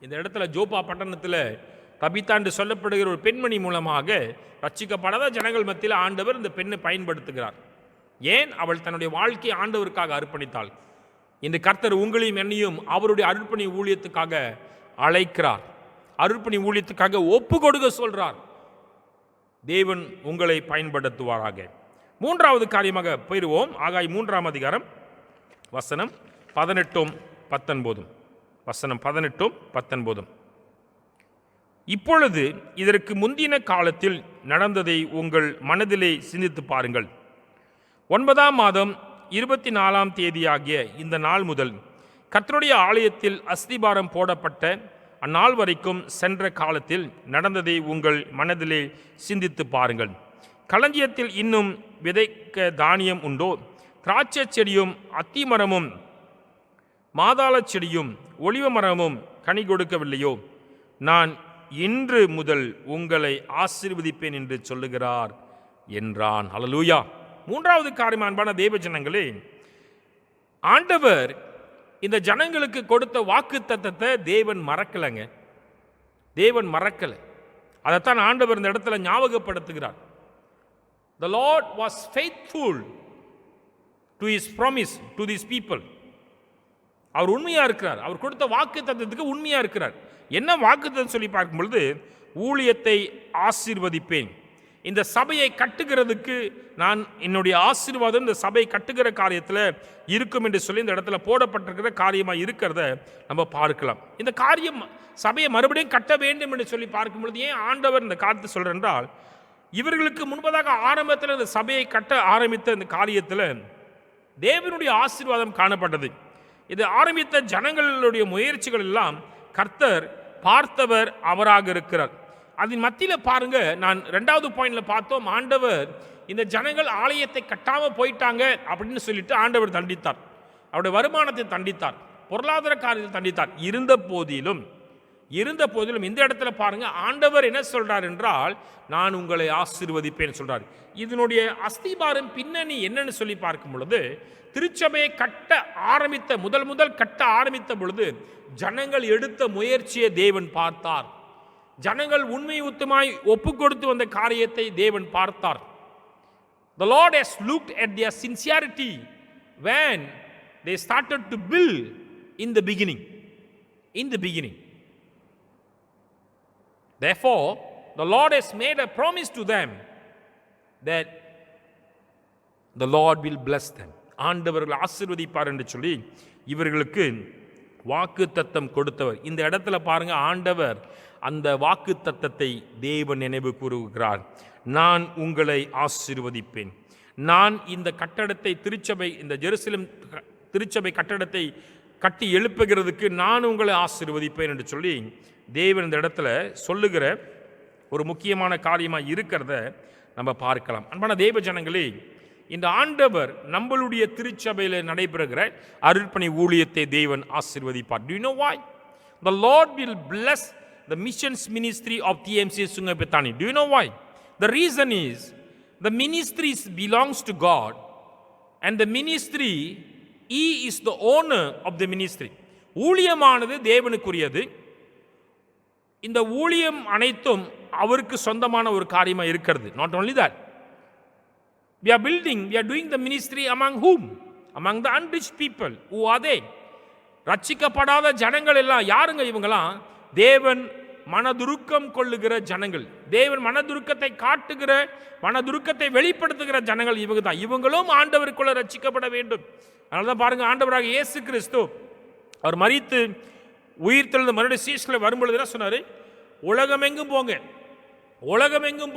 இந்த இடத்துல ஜோப்பா பட்டணத்தில் தபித்தா என்று சொல்லப்படுகிற ஒரு பெண்மணி மூலமாக ரட்சிக்கப்படாத ஜனங்கள் மத்தியில் ஆண்டவர் இந்த பெண்ணை பயன்படுத்துகிறார். ஏன்? அவள் தன்னுடைய வாழ்க்கையை ஆண்டவருக்காக அர்ப்பணித்தாள். இந்த கர்த்தர் உங்களையும் என்னையும் அவருடைய அர்ப்பணி ஊழியத்துக்காக அழைக்கிறார். அர்ப்பணி ஊழியத்துக்காக ஒப்பு கொடுக்க சொல்றார். தேவன் உங்களை பயன்படுத்துவாராக. மூன்றாவது காரியமாக போயிடுவோம். ஆகாய் 3ஆம் அதிகாரம் வசனம் 18-19. வசனம் 18-19. இப்பொழுது இதற்கு முந்தின காலத்தில் நடந்ததை உங்கள் மனதிலே சிந்தித்து பாருங்கள். 9ஆம் மாதம் 24ஆம் தேதியாகிய இந்த நாள் முதல் கர்த்தருடைய ஆலயத்தில் அஸ்திபாரம் போடப்பட்ட அந்நாள் வரைக்கும் சென்ற காலத்தில் நடந்ததை உங்கள் மனதிலே சிந்தித்து பாருங்கள். களஞ்சியத்தில் இன்னும் விதைக்க தானியம் உண்டோ? திராட்சை செடியும் அத்திமரமும் மாதாள செடியும் ஒலிவ மரமும் கனி கொடுக்கவில்லையோ? நான் இன்று முதல் உங்களை ஆசீர்வதிப்பேன் என்று சொல்லுகிறார் என்றான். ஹல்லேலூயா. மூன்றாவது காரியம், அன்பான தேவ ஜனங்களே, ஆண்டவர் இந்த ஜனங்களுக்கு கொடுத்த வாக்குத்தத்தத்தை தேவன் மறக்கலைங்க. தேவன் மறக்கலை. அதைத்தான் ஆண்டவர் இந்த இடத்துல ஞாபகப்படுத்துகிறார். The Lord was faithful to his promise to these people. அவர் உண்மையா இருக்கிறார். அவர் கொடுத்த வாக்குத்தத்தத்துக்கு உண்மையா இருக்கிறார். என்ன வாக்குத்தத்தம் சொல்லி பார்க்கும் பொழுது, ஊழியத்தை ஆசீர்வதிப்பேன். இந்த சபையை கட்டுகிறதுக்கு நான் என்னுடைய ஆசீர்வாதம் இந்த சபையை கட்டுகிற காரியத்தில் இருக்கும் என்று சொல்லி இந்த இடத்துல போடப்பட்டிருக்கிற காரியமாக இருக்கிறத நம்ம பார்க்கலாம். இந்த காரியம் சபையை மறுபடியும் கட்ட வேண்டும் என்று சொல்லி பார்க்கும் பொழுது ஏன் ஆண்டவர் இந்த காரியத்தை சொல்கிறார் என்றால், இவர்களுக்கு முன்பதாக ஆரம்பத்தில் இந்த சபையை கட்ட ஆரம்பித்த இந்த காரியத்தில் தேவனுடைய ஆசீர்வாதம் காணப்பட்டது. இது ஆரம்பித்த ஜனங்களுடைய முயற்சிகள் எல்லாம் கர்த்தர் பார்த்தவர் அவராக இருக்கிறார். அதன் மத்தியில் பாருங்க, நான் 2வது பாயிண்ட்ல பார்த்தோம், ஆண்டவர் இந்த ஜனங்கள் ஆலயத்தை கட்டாம போயிட்டாங்க அப்படின்னு சொல்லிட்டு ஆண்டவர் தண்டித்தார். அவருடைய வருமானத்தை தண்டித்தார், பொருளாதார காரியத்தை தண்டித்தார். இருந்த போதிலும் இந்த இடத்துல பாருங்க, ஆண்டவர் என்ன சொல்றார் என்றால், நான் உங்களை ஆசீர்வதிப்பேன் சொல்றார். இதனுடைய அஸ்திபாரம் பின்னணி என்னன்னு சொல்லி பார்க்கும் பொழுது, திருச்சபையை கட்ட ஆரம்பித்த முதல் கட்ட ஆரம்பித்த பொழுது ஜனங்கள் எடுத்த முயற்சியை தேவன் பார்த்தார். ஜனங்கள் உண்மை உத்தமாய் ஒப்பு கொடுத்து வந்த காரியத்தை தேவன் பார்த்தார். The Lord has looked at their sincerity when they started to build in the beginning. Therefore, the Lord has made a promise to them that the Lord will bless them. ஆண்டவர்கள் ஆசீர்வதிப்பார் என்று சொல்லி இவர்களுக்கு வாக்குத்தத்தம் கொடுத்தவர். இந்த இடத்துல பாருங்க, ஆண்டவர் அந்த வாக்குத்தத்தத்தை தேவன் நினைவு கூறுகிறார். நான் உங்களை ஆசீர்வதிப்பேன். நான் இந்த கட்டடத்தை இந்த ஜெருசலேம் திருச்சபை கட்டடத்தை கட்டி எழுப்புகிறதுக்கு நான் உங்களை ஆசீர்வதிப்பேன் என்று சொல்லி தேவன் இந்த இடத்துல சொல்லுகிற ஒரு முக்கியமான காரியமாக இருக்கிறத நம்ம பார்க்கலாம். அன்பான தேவ ஜனங்களே, இந்த ஆண்டவர் நம்மளுடைய திருச்சபையில் நடைபெறுகிற அருட்பணி ஊழியத்தை தேவன் ஆசீர்வதிப்பார். Do you know why? The Lord will bless the missions ministry of TMC Sungai Petani. Do you know why? The reason is the ministry belongs to God and the ministry, He is the owner of the ministry. ஊழியமானது தேவனுக்குரியது. இந்த ஊழியம் அனைத்தும் அவருக்கு சொந்தமான ஒரு காரியமாக இருக்கிறது. Not only that, we are doing the ministry among whom? Among the unreached people. Who are they? ரட்சிக்கப்படாத ஜனங்கள் எல்லாம் யாருங்க? இவங்களாம் தேவன் மனதுருக்கம் கொள்ளுகிற ஜனங்கள், தேவன் மனதுருக்கத்தை காட்டுகிற, மனதுருக்கத்தை வெளிப்படுத்துகிற ஜனங்கள் இவங்க தான். இவங்களும் ஆண்டவருக்குள்ள ரட்சிக்கப்பட வேண்டும். அதனால தான் பாருங்க, ஆண்டவராக இயேசு கிறிஸ்து அவர் மரித்து உயிர் தெழுந்த மறுபடியும் சீஷர்களை வரும்பொழுது என்ன சொன்னார்? உலகமெங்கும்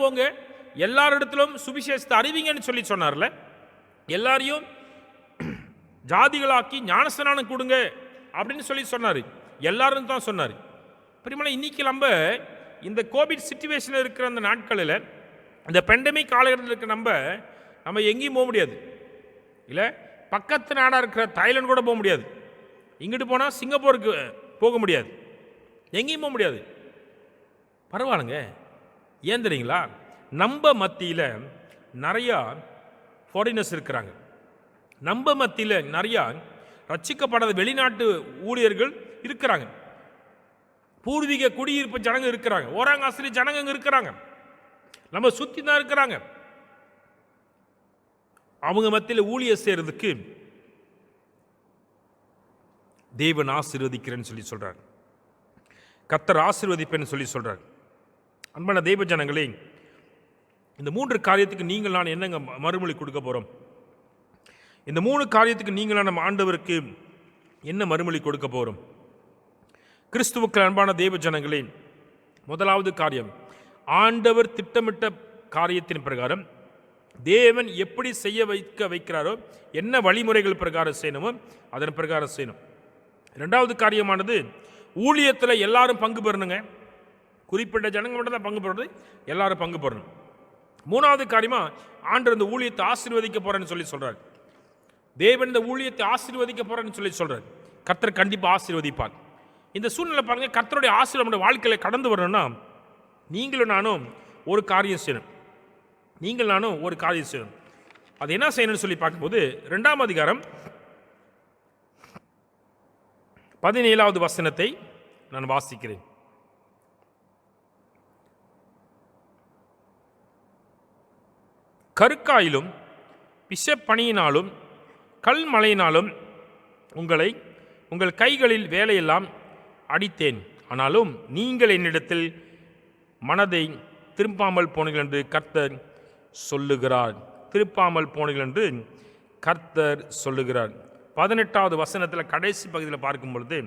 போங்க, எல்லாரிடத்திலும் சுவிசேஷத்தை அறிவிங்கன்னு சொல்லி சொன்னார்ல. எல்லாரையும் ஜாதிகளாக்கி ஞானஸ்நானம் கொடுங்க அப்படின்னு சொல்லி சொன்னார். எல்லாரும் தான் சொன்னார். பிரியமான, இன்னைக்கு நம்ம இந்த கோவிட் சிச்சுவேஷனில் இருக்கிற அந்த நாட்களில், இந்த பெண்டமிக் காலகட்டத்தில் இருக்கிற நம்ம எங்கேயும் போக முடியாது. இல்லை, பக்கத்து நாடாக இருக்கிற தாய்லாந்து கூட போக முடியாது. இங்கிட்டு போனால் சிங்கப்பூருக்கு போக முடியாது. எங்கேயும் போக முடியாது. பரவாயில்லைங்க. ஏன் தெரியுங்களா? நம்ம மத்தியில் நிறையா ஃபாரினர்ஸ் இருக்கிறாங்க. நம்ம மத்தியில் நிறையா ரட்சிக்கப்படாத வெளிநாட்டு ஊழியர்கள் இருக்கிறாங்க, பூர்வீக குடியிருப்பு ஜனங்க இருக்கிறாங்க, ஓராங்க ஆசிரியர் ஜனங்க இருக்கிறாங்க, நம்ம சுத்தி தான் இருக்கிறாங்க. அவங்க மத்தியில் ஊழியர் செய்யறதுக்கு தேவன் ஆசீர்வதிக்கிறேன்னு சொல்லி சொல்றார், கர்த்தர் ஆசீர்வதிப்பேன்னு சொல்லி சொல்றார். அன்பான தெய்வ ஜனங்களே, இந்த 3 காரியத்துக்கு நீங்கள் நான் என்னங்க மறுமொழி கொடுக்க போறோம்? இந்த 3 காரியத்துக்கு நீங்கள் நம்ம ஆண்டவருக்கு என்ன மறுமொழி கொடுக்க போறோம்? கிறிஸ்துவுக்கு அன்பான தெய்வ ஜனங்களே, முதலாவது காரியம், ஆண்டவர் திட்டமிட்ட காரியத்தின் பிரகாரம் தேவன் எப்படி செய்ய வைக்கிறாரோ, என்ன வழிமுறைகள் பிரகாரம் செய்யணுமோ அதன் பிரகாரம் செய்யணும். இரண்டாவது காரியமானது, ஊழியத்தில் எல்லாரும் பங்கு பெறணுங்க. குறிப்பிட்ட ஜனங்க மட்டும் தான் பங்கு பெறது, எல்லாரும் பங்கு பெறணும். மூணாவது காரியமா, ஆண்டவர் இந்த ஊழியத்தை ஆசீர்வதிக்க போறேன்னு சொல்லி சொல்றாரு. தேவன் இந்த ஊழியத்தை ஆசீர்வதிக்க போறேன்னு சொல்லி சொல்றாரு. கர்த்தர் கண்டிப்பாக ஆசீர்வதிப்பார். இந்த சூழ்நிலை பாருங்க, கர்த்தருடைய ஆசீர்வாதம் வாழ்க்கையில் கடந்து வரணும்னா நீங்களும் நானும் ஒரு காரியம் செய்யணும். நீங்கள் நானும் ஒரு காரியம் செய்யணும். அது என்ன செய்யணும்னு சொல்லி பார்க்கும்போது 2ஆம் அதிகாரம் 17வது வசனத்தை நான் வாசிக்கிறேன். கருக்காயிலும் பிசப்பணியினாலும் கல்மழையினாலும் உங்களை உங்கள் கைகளில் வேலையெல்லாம் அடித்தேன், ஆனாலும் நீங்கள் என்னிடத்தில் மனதை திருப்பாமல் போனீர்கள் என்று கர்த்தர் சொல்லுகிறார். திருப்பாமல் போனீர்கள் என்று கர்த்தர் சொல்லுகிறார். 18வது வசனத்தில் கடைசி பகுதியில் பார்க்கும் பொழுது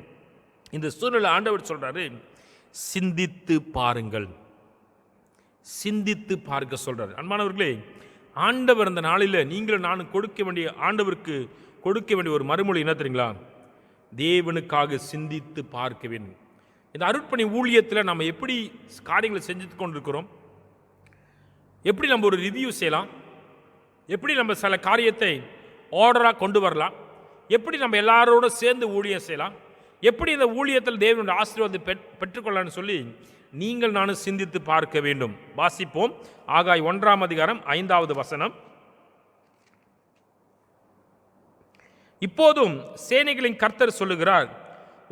இந்த சூழ்நிலை ஆண்டவர் சொல்றாரு, சிந்தித்து பாருங்கள், சிந்தித்து பார்க்க சொல்றாரு. அன்பானவர்களே, ஆண்டவர் அந்த நாளில் நீங்களும் நானும் கொடுக்க வேண்டிய, ஆண்டவருக்கு கொடுக்க வேண்டிய ஒரு மறுமொழி என்ன தெரியுங்களா? தேவனுக்காக சிந்தித்து பார்க்க வேண்டும். இந்த அருட்பணி ஊழியத்தில் நம்ம எப்படி காரியங்களை செஞ்சு கொண்டிருக்கிறோம், எப்படி நம்ம ஒரு ரிவ்யூ செய்யலாம், எப்படி நம்ம சில காரியத்தை ஆர்டராக கொண்டு வரலாம், எப்படி நம்ம எல்லாரோட சேர்ந்து ஊழியம் செய்யலாம், எப்படி இந்த ஊழியத்தில் தேவனுடைய ஆசீர்வாதத்தை பெற்றுக்கொள்ளலாம்னு சொல்லி நீங்கள் நானும் சிந்தித்து பார்க்க வேண்டும். வாசிப்போம். ஆகாய் 1ஆம் அதிகாரம் 5வது வசனம். இப்போதும் சேனைகளின் கர்த்தர் சொல்லுகிறார்,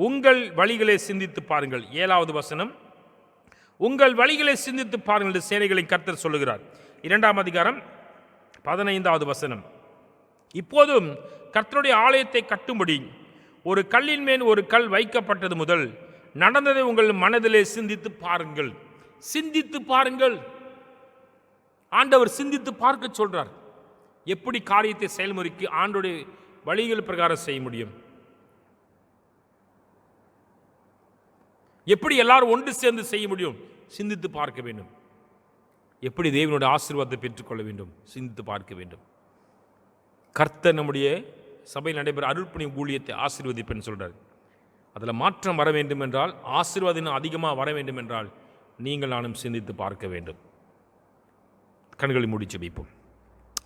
உங்கள் வழிகளை சிந்தித்து பாருங்கள். 7வது வசனம், உங்கள் வழிகளை சிந்தித்து பாருங்கள் என்று சேனைகளின் கர்த்தர் சொல்லுகிறார். 2ஆம் அதிகாரம் 15வது வசனம், இப்போதும் கர்த்தருடைய ஆலயத்தை கட்டும்படி ஒரு கல்லின் மேல் ஒரு கல் வைக்கப்பட்டது முதல் நடந்ததை உங்கள் மனதிலே சிந்தித்து பாருங்கள். சிந்தித்து பாருங்கள். ஆண்டவர் சிந்தித்து பார்க்க சொல்றார். எப்படி காரியத்தை செயல்முறைக்கு ஆண்டோடைய வழிகள் பிரகாரம் செய்ய முடியும், எப்படி எல்லாரும் ஒன்று சேர்ந்து செய்ய முடியும், சிந்தித்து பார்க்க வேண்டும். எப்படி தேவனுடைய ஆசீர்வாதத்தை பெற்றுக்கொள்ள வேண்டும், சிந்தித்து பார்க்க வேண்டும். கர்த்தர் நம்முடைய சபையில் நடைபெற அருட்பணி ஊழியத்தை ஆசீர்வதிப்பேன்னு சொல்றார். அதில் மாற்றம் வர வேண்டும் என்றால், ஆசீர்வாதம் அதிகமாக வர வேண்டும் என்றால் நீங்கள் நானும் சிந்தித்து பார்க்க வேண்டும். கண்களை மூடி ஜெபிப்போம்.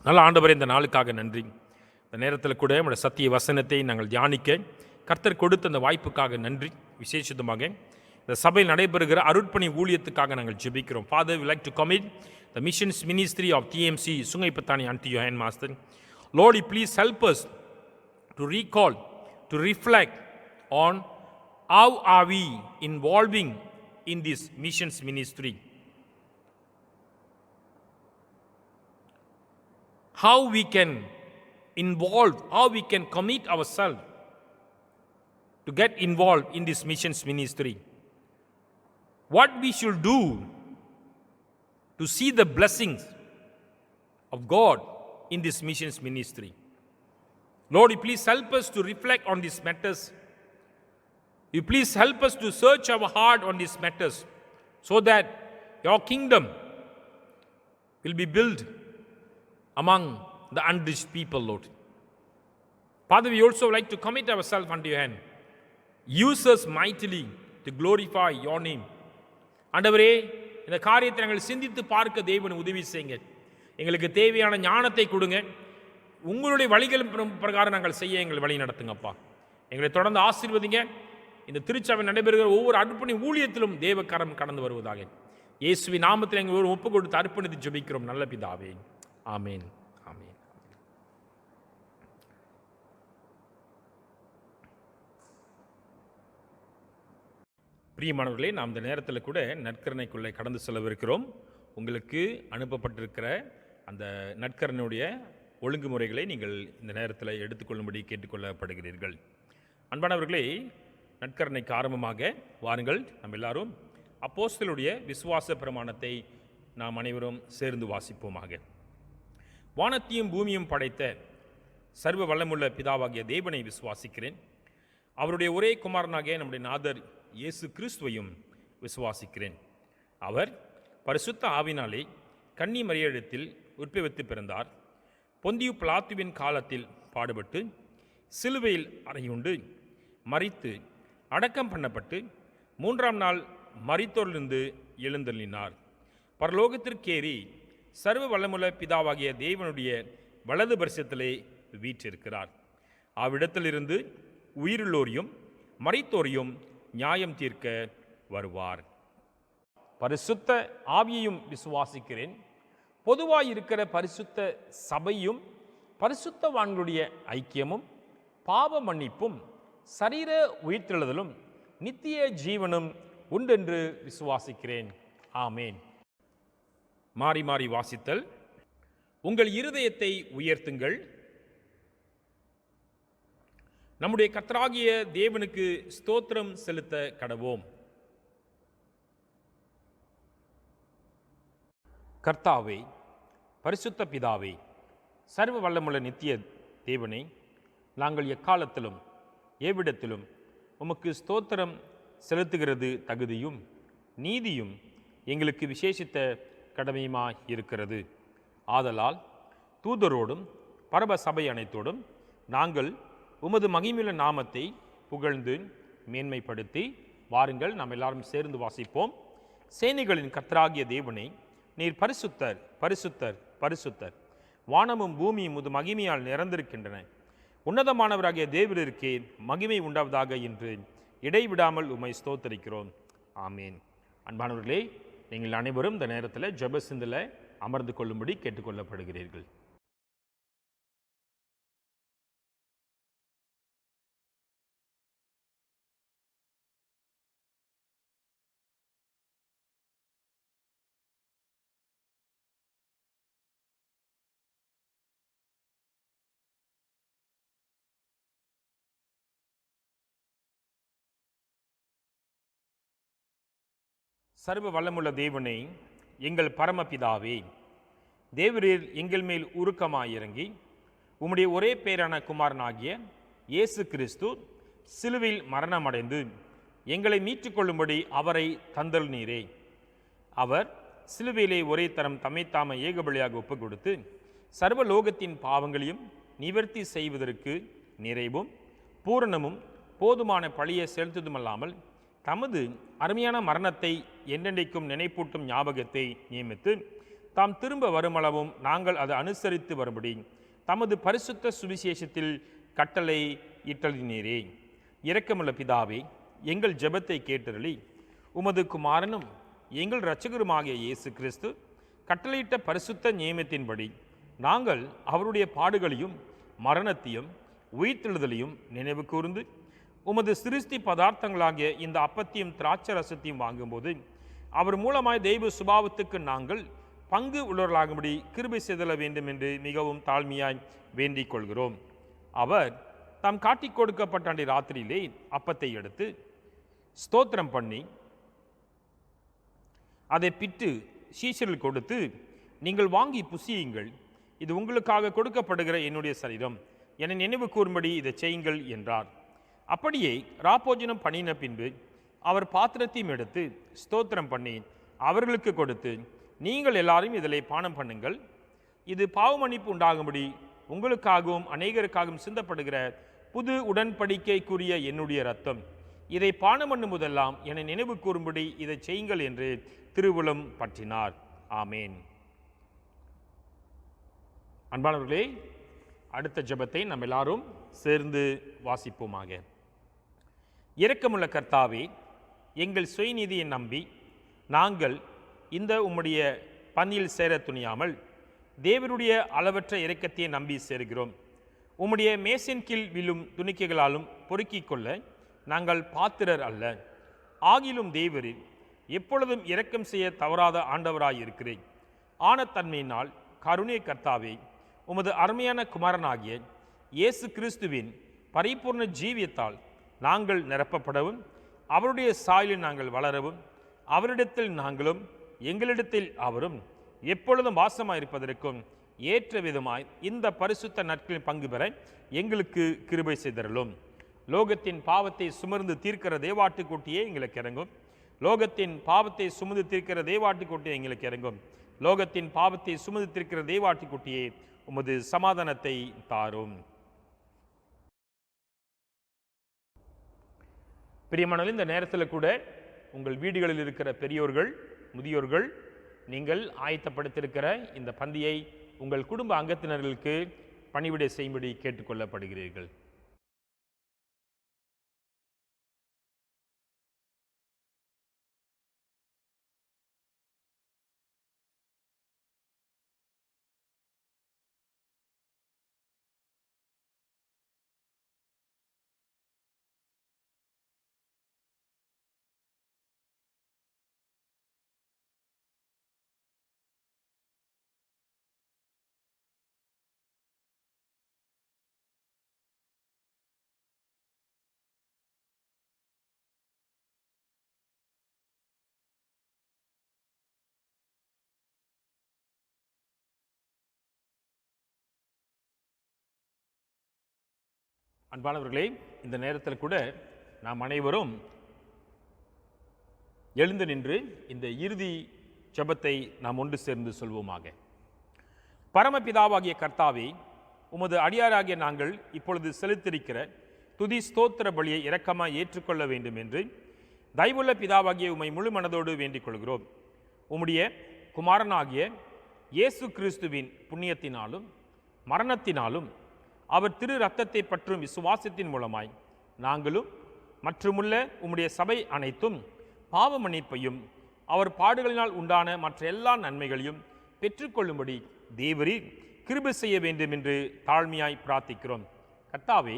நல்ல ஆண்டவரே, இந்த நாளுக்காக நன்றி. இந்த நேரத்தில் கூட நம்முடைய சத்திய வசனத்தை நாங்கள் தியானிக்க கர்த்தர் கொடுத்த அந்த வாய்ப்புக்காக நன்றி. விசேஷமாக இந்த சபையில் நடைபெறுகிற அருட்பணி ஊழியத்துக்காக நாங்கள் ஜெபிக்கிறோம். Father, we like to commit the missions ministry of TMC Sungai unto your hand, Master. Lord, you please help us to recall, to reflect on how are we involving in this missions ministry. How we can involve, how we can commit ourselves to get involved in this missions ministry. What we should do to see the blessings of God in this missions ministry. Lord, you please help us to reflect on these matters. You please help us to search our heart on these matters so that your kingdom will be built among the unreached people, Lord. Father, we also like to commit ourselves unto your hand. Use us mightily to glorify your name. ஆண்டவரே, இந்த காரியத்தை நாங்கள் சிந்தித்து பார்க்க தேவன் உதவி செய்யுங்க. எங்களுக்கு தேவையான ஞானத்தை கொடுங்க. உங்களுடைய வழிகள் பிரகாரம் நாங்கள் செய்ய எங்களை வழி நடத்துங்கப்பா. எங்களை தொடர்ந்து ஆசீர்வதிங்க. இந்த திருச்சபை நடைபெறுகிற ஒவ்வொரு அர்ப்பணி ஊழியத்திலும் தேவக்கரம் கடந்து வருவதாக இயேசுவின் நாமத்தில் எங்கள் ஒரு ஒப்பு கொடுத்து அர்ப்பணித்து ஜெபிக்கிறோம் நல்ல பிதாவே. ஆமேன். ஆமேன். பிரியமானவர்களே, நாம் இந்த நேரத்தில் கூட நற்கரணைக்குள்ளே கடந்து செல்லவிருக்கிறோம். உங்களுக்கு அனுப்பப்பட்டிருக்கிற அந்த நற்கரணையுடைய ஒழுங்குமுறைகளை நீங்கள் இந்த நேரத்தில் எடுத்துக்கொள்ளும்படி கேட்டுக்கொள்ளப்படுகிறீர்கள். அன்பானவர்களே, நற்கரணைக்கு ஆரம்பமாக வாருங்கள், நம்ம எல்லாரும் அப்போஸ்தலருடைய விசுவாச பிரமாணத்தை நாம் அனைவரும் சேர்ந்து வாசிப்போமாக. வானத்தையும் பூமியும் படைத்த சர்வ வல்லமுள்ள பிதாவாகிய தேவனை விசுவாசிக்கிறேன். அவருடைய ஒரே குமாரனாகிய நம்முடைய நாதர் இயேசு கிறிஸ்துவையும் விசுவாசிக்கிறேன். அவர் பரிசுத்த ஆவினாலே கன்னி மரியாளிடத்தில் உற்பவித்து பிறந்தார். பொந்தியு பிலாத்துவின் காலத்தில் பாடுபட்டு சிலுவையில் அறையுண்டு மரித்து அடக்கம் பண்ணப்பட்டு 3ஆம் நாள் மரித்தோரிலிருந்து எழுந்தள்ளினார். பரலோகத்திற்கேறி சர்வ வல்லமுள்ள பிதாவாகிய தேவனுடைய வலது பரிசத்திலே வீற்றிருக்கிறார். அவ்விடத்திலிருந்து உயிருள்ளோரையும் மரித்தோரையும் நியாயம் தீர்க்க வருவார். பரிசுத்த ஆவியையும் விசுவாசிக்கிறேன். பொதுவாக இருக்கிற பரிசுத்த சபையும் பரிசுத்தவான்களுடைய ஐக்கியமும் பாவ மன்னிப்பும் சரீர உயிர்த்தெழுதலும் நித்திய ஜீவனும் உண்டென்று விசுவாசிக்கிறேன். ஆமேன். மாறி மாறி வாசித்தல். உங்கள் இருதயத்தை உயர்த்துங்கள். நம்முடைய கர்த்தராகிய தேவனுக்கு ஸ்தோத்திரம் செலுத்த கடவோம். கர்த்தாவே, பரிசுத்த பிதாவே, சர்வ வல்லமுள்ள நித்திய தேவனே, நாங்கள் எக்காலத்திலும் எவ்விடத்திலும் உமக்கு ஸ்தோத்திரம் செலுத்துகிறது தகுதியும் நீதியும் எங்களுக்கு விசேஷித்த கடமையுமாய் இருக்கிறது. ஆதலால் தூதரோடும் பரப சபை அனைத்தோடும் நாங்கள் உமது மகிமையுள்ள நாமத்தை புகழ்ந்து மேன்மைப்படுத்தி வாருங்கள், நாம் எல்லாரும் சேர்ந்து வாசிப்போம். சேனைகளின் கர்த்தராகிய தேவனே, நீர் பரிசுத்தர், பரிசுத்தர், பரிசுத்தர். வானமும் பூமியும் உமது மகிமையால் நிறந்திருக்கின்றன. உன்னதமானவராகிய தேவரிற்கே மகிமை உண்டாவதாக என்று இடைவிடாமல் உம்மை ஸ்தோத்தரிக்கிறோம். ஆமீன். அன்பானவர்களே, நீங்கள் அனைவரும் இந்த நேரத்தில் ஜெப சிந்தல அமர்ந்து கொள்ளும்படி கேட்டுக்கொள்ளப்படுகிறீர்கள். சர்வ வல்லமுள்ள தேவனே, எங்கள் பரமபிதாவே, தேவரீர் எங்கள் மேல் உருக்கமாயிறங்கி உம்முடைய ஒரே பேரான குமாரனாகிய இயேசு கிறிஸ்து சிலுவையில் மரணமடைந்து எங்களை மீட்டுக்கொள்ளும்படி அவரை தந்தருளீரே. அவர் சிலுவையிலே ஒரே தரம் தம்மைத்தாம ஏகபலியாக ஒப்பு கொடுத்து சர்வலோகத்தின் பாவங்களையும் நிவர்த்தி செய்வதற்கு நிறைவும் பூரணமும் போதுமான பழியை செலுத்துவதுமல்லாமல் தமது அருமையான மரணத்தை என்றென்றைக்கும் நினைப்பூட்டும் ஞாபகத்தை நியமித்து தாம் திரும்ப வருமளவும் நாங்கள் அதை அனுசரித்து வரும்படி தமது பரிசுத்த சுவிசேஷத்தில் கட்டளை இட்டளினீரே. இரக்கமுள்ள பிதாவே, எங்கள் ஜெபத்தை கேட்டருளி உமது குமாரனும் எங்கள் இரட்சகருமாகிய இயேசு கிறிஸ்து கட்டளையிட்ட பரிசுத்த நியமத்தின்படி நாங்கள் அவருடைய பாடுகளையும் மரணத்தையும் உயிர்த்தெழுதலையும் நினைவு கூர்ந்து உமது சிருஷ்டி பதார்த்தங்களாகிய இந்த அப்பத்தையும் திராட்சை ரசத்தையும் வாங்கும்போது அவர் மூலமாய் தெய்வ சுபாவத்துக்கு நாங்கள் பங்கு உள்ளவர்களாகும்படி கிருபை செய்தல வேண்டும் என்று மிகவும் தாழ்மையாய் வேண்டிக் கொள்கிறோம். அவர் தாம் காட்டிக் கொடுக்கப்பட்ட அன்றைய ராத்திரியிலே அப்பத்தை எடுத்து ஸ்தோத்திரம் பண்ணி அதை பிட்டு சீஷரில் கொடுத்து, நீங்கள் வாங்கி புசியுங்கள், இது உங்களுக்காக கொடுக்கப்படுகிற என்னுடைய சரீரம், என்னை நினைவு கூறும்படி இதை செய்யுங்கள் என்றார். அப்படியே ராப்போஜனம் பண்ணின பின்பு அவர் பாத்திரத்தையும் எடுத்து ஸ்தோத்திரம் பண்ணி அவர்களுக்கு கொடுத்து, நீங்கள் எல்லாரும் இதில் பானம் பண்ணுங்கள், இது பாவமன்னிப்பு உண்டாகும்படி உங்களுக்காகவும் அநேகருக்காகவும் சிந்தப்படுகிற புது உடன்படிக்கைக்குரிய என்னுடைய இரத்தம், இதை பானம் பண்ணும் போதெல்லாம் என்னை நினைவு கூறும்படி இதை செய்யுங்கள் என்று திருவுளம் பற்றினார். ஆமேன். அன்பானவர்களே, அடுத்த ஜெபத்தை நம்ம எல்லாரும் சேர்ந்து வாசிப்போமாக. இரக்கமுள்ள கர்த்தாவே, எங்கள் சுயநீதியை நம்பி நாங்கள் இந்த உம்முடைய பந்தியில் சேர துணியாமல் தேவருடைய அளவற்ற இரக்கத்தை நம்பி சேர்கிறோம். உம்முடைய மேசின் கீழ் விழும் துணிக்கைகளாலும் பொறுக்கிக் கொள்ள நாங்கள் பாத்திரர் அல்ல. ஆகிலும் தேவரீர் எப்பொழுதும் இரக்கம் செய்ய தவறாத ஆண்டவராயிருக்கிறேன். ஆனத்தன்மையினால் கருணை கர்த்தாவே, உமது அருமையான குமாரனாகிய இயேசு கிறிஸ்துவின் பரிபூர்ண ஜீவியத்தால் நாங்கள் நிரப்பப்படவும், அவருடைய சாயலில் நாங்கள் வளரவும், அவரிடத்தில் நாங்களும் எங்களிடத்தில் அவரும் எப்பொழுதும் வாசமாயிருப்பதற்கும் ஏற்ற விதமாய் இந்த பரிசுத்த நாட்களில் பங்கு பெற எங்களுக்கு கிருபை செய்தருளும். லோகத்தின் பாவத்தை சுமர்ந்து தீர்க்கிற தேவாட்டுக்குட்டியே எங்களுக்கு இறங்கும். லோகத்தின் பாவத்தை சுமந்து தீர்க்கிற தேவாட்டுக்குட்டியே எங்களுக்கு இறங்கும். லோகத்தின் பாவத்தை சுமந்து தீர்க்கிற தேவாட்டுக்குட்டியே உமது சமாதானத்தை தாரும். பிரியமானவர்களே, இந்த நேரத்தில் கூட உங்கள் வீடுகளில் இருக்கிற பெரியோர்கள், முதியோர்கள், நீங்கள் ஆயத்தப்படுத்தியிருக்கிற இந்த பந்தியை உங்கள் குடும்ப அங்கத்தினர்களுக்கு பணிவிடை செய்யும்படி கேட்டுக்கொள்ளப்படுகிறீர்கள். அன்பானவர்களே, இந்த நேரத்தில் கூட நாம் அனைவரும் எழுந்து நின்று இந்த இறுதி ஜெபத்தை நாம் ஒன்று சேர்ந்து சொல்வோமாக. பரமபிதாவாகிய கர்த்தாவே, உமது அடியாராகிய நாங்கள் இப்பொழுது செலுத்திருக்கிற துதி ஸ்தோத்திர பலியை இரக்கமாய் ஏற்றுக்கொள்ள வேண்டும் என்று தயவுள்ள பிதாவாகிய உம்மை முழு மனதோடு வேண்டிக் கொள்கிறோம். உம்முடைய குமாரனாகிய இயேசு கிறிஸ்துவின் புண்ணியத்தினாலும் மரணத்தினாலும் அவர் திரு இரத்தத்தை பற்றும் விசுவாசத்தின் மூலமாய் நாங்களும் மற்றுமுள்ள உம்முடைய சபை அனைத்தும் பாவ மன்னிப்பையும் அவர் பாடுகளினால் உண்டான மற்ற எல்லா நன்மைகளையும் பெற்றுக்கொள்ளும்படி தேவரீர் கிருபை செய்ய வேண்டும் என்று தாழ்மையாய் பிரார்த்திக்கிறோம். கர்த்தாவே,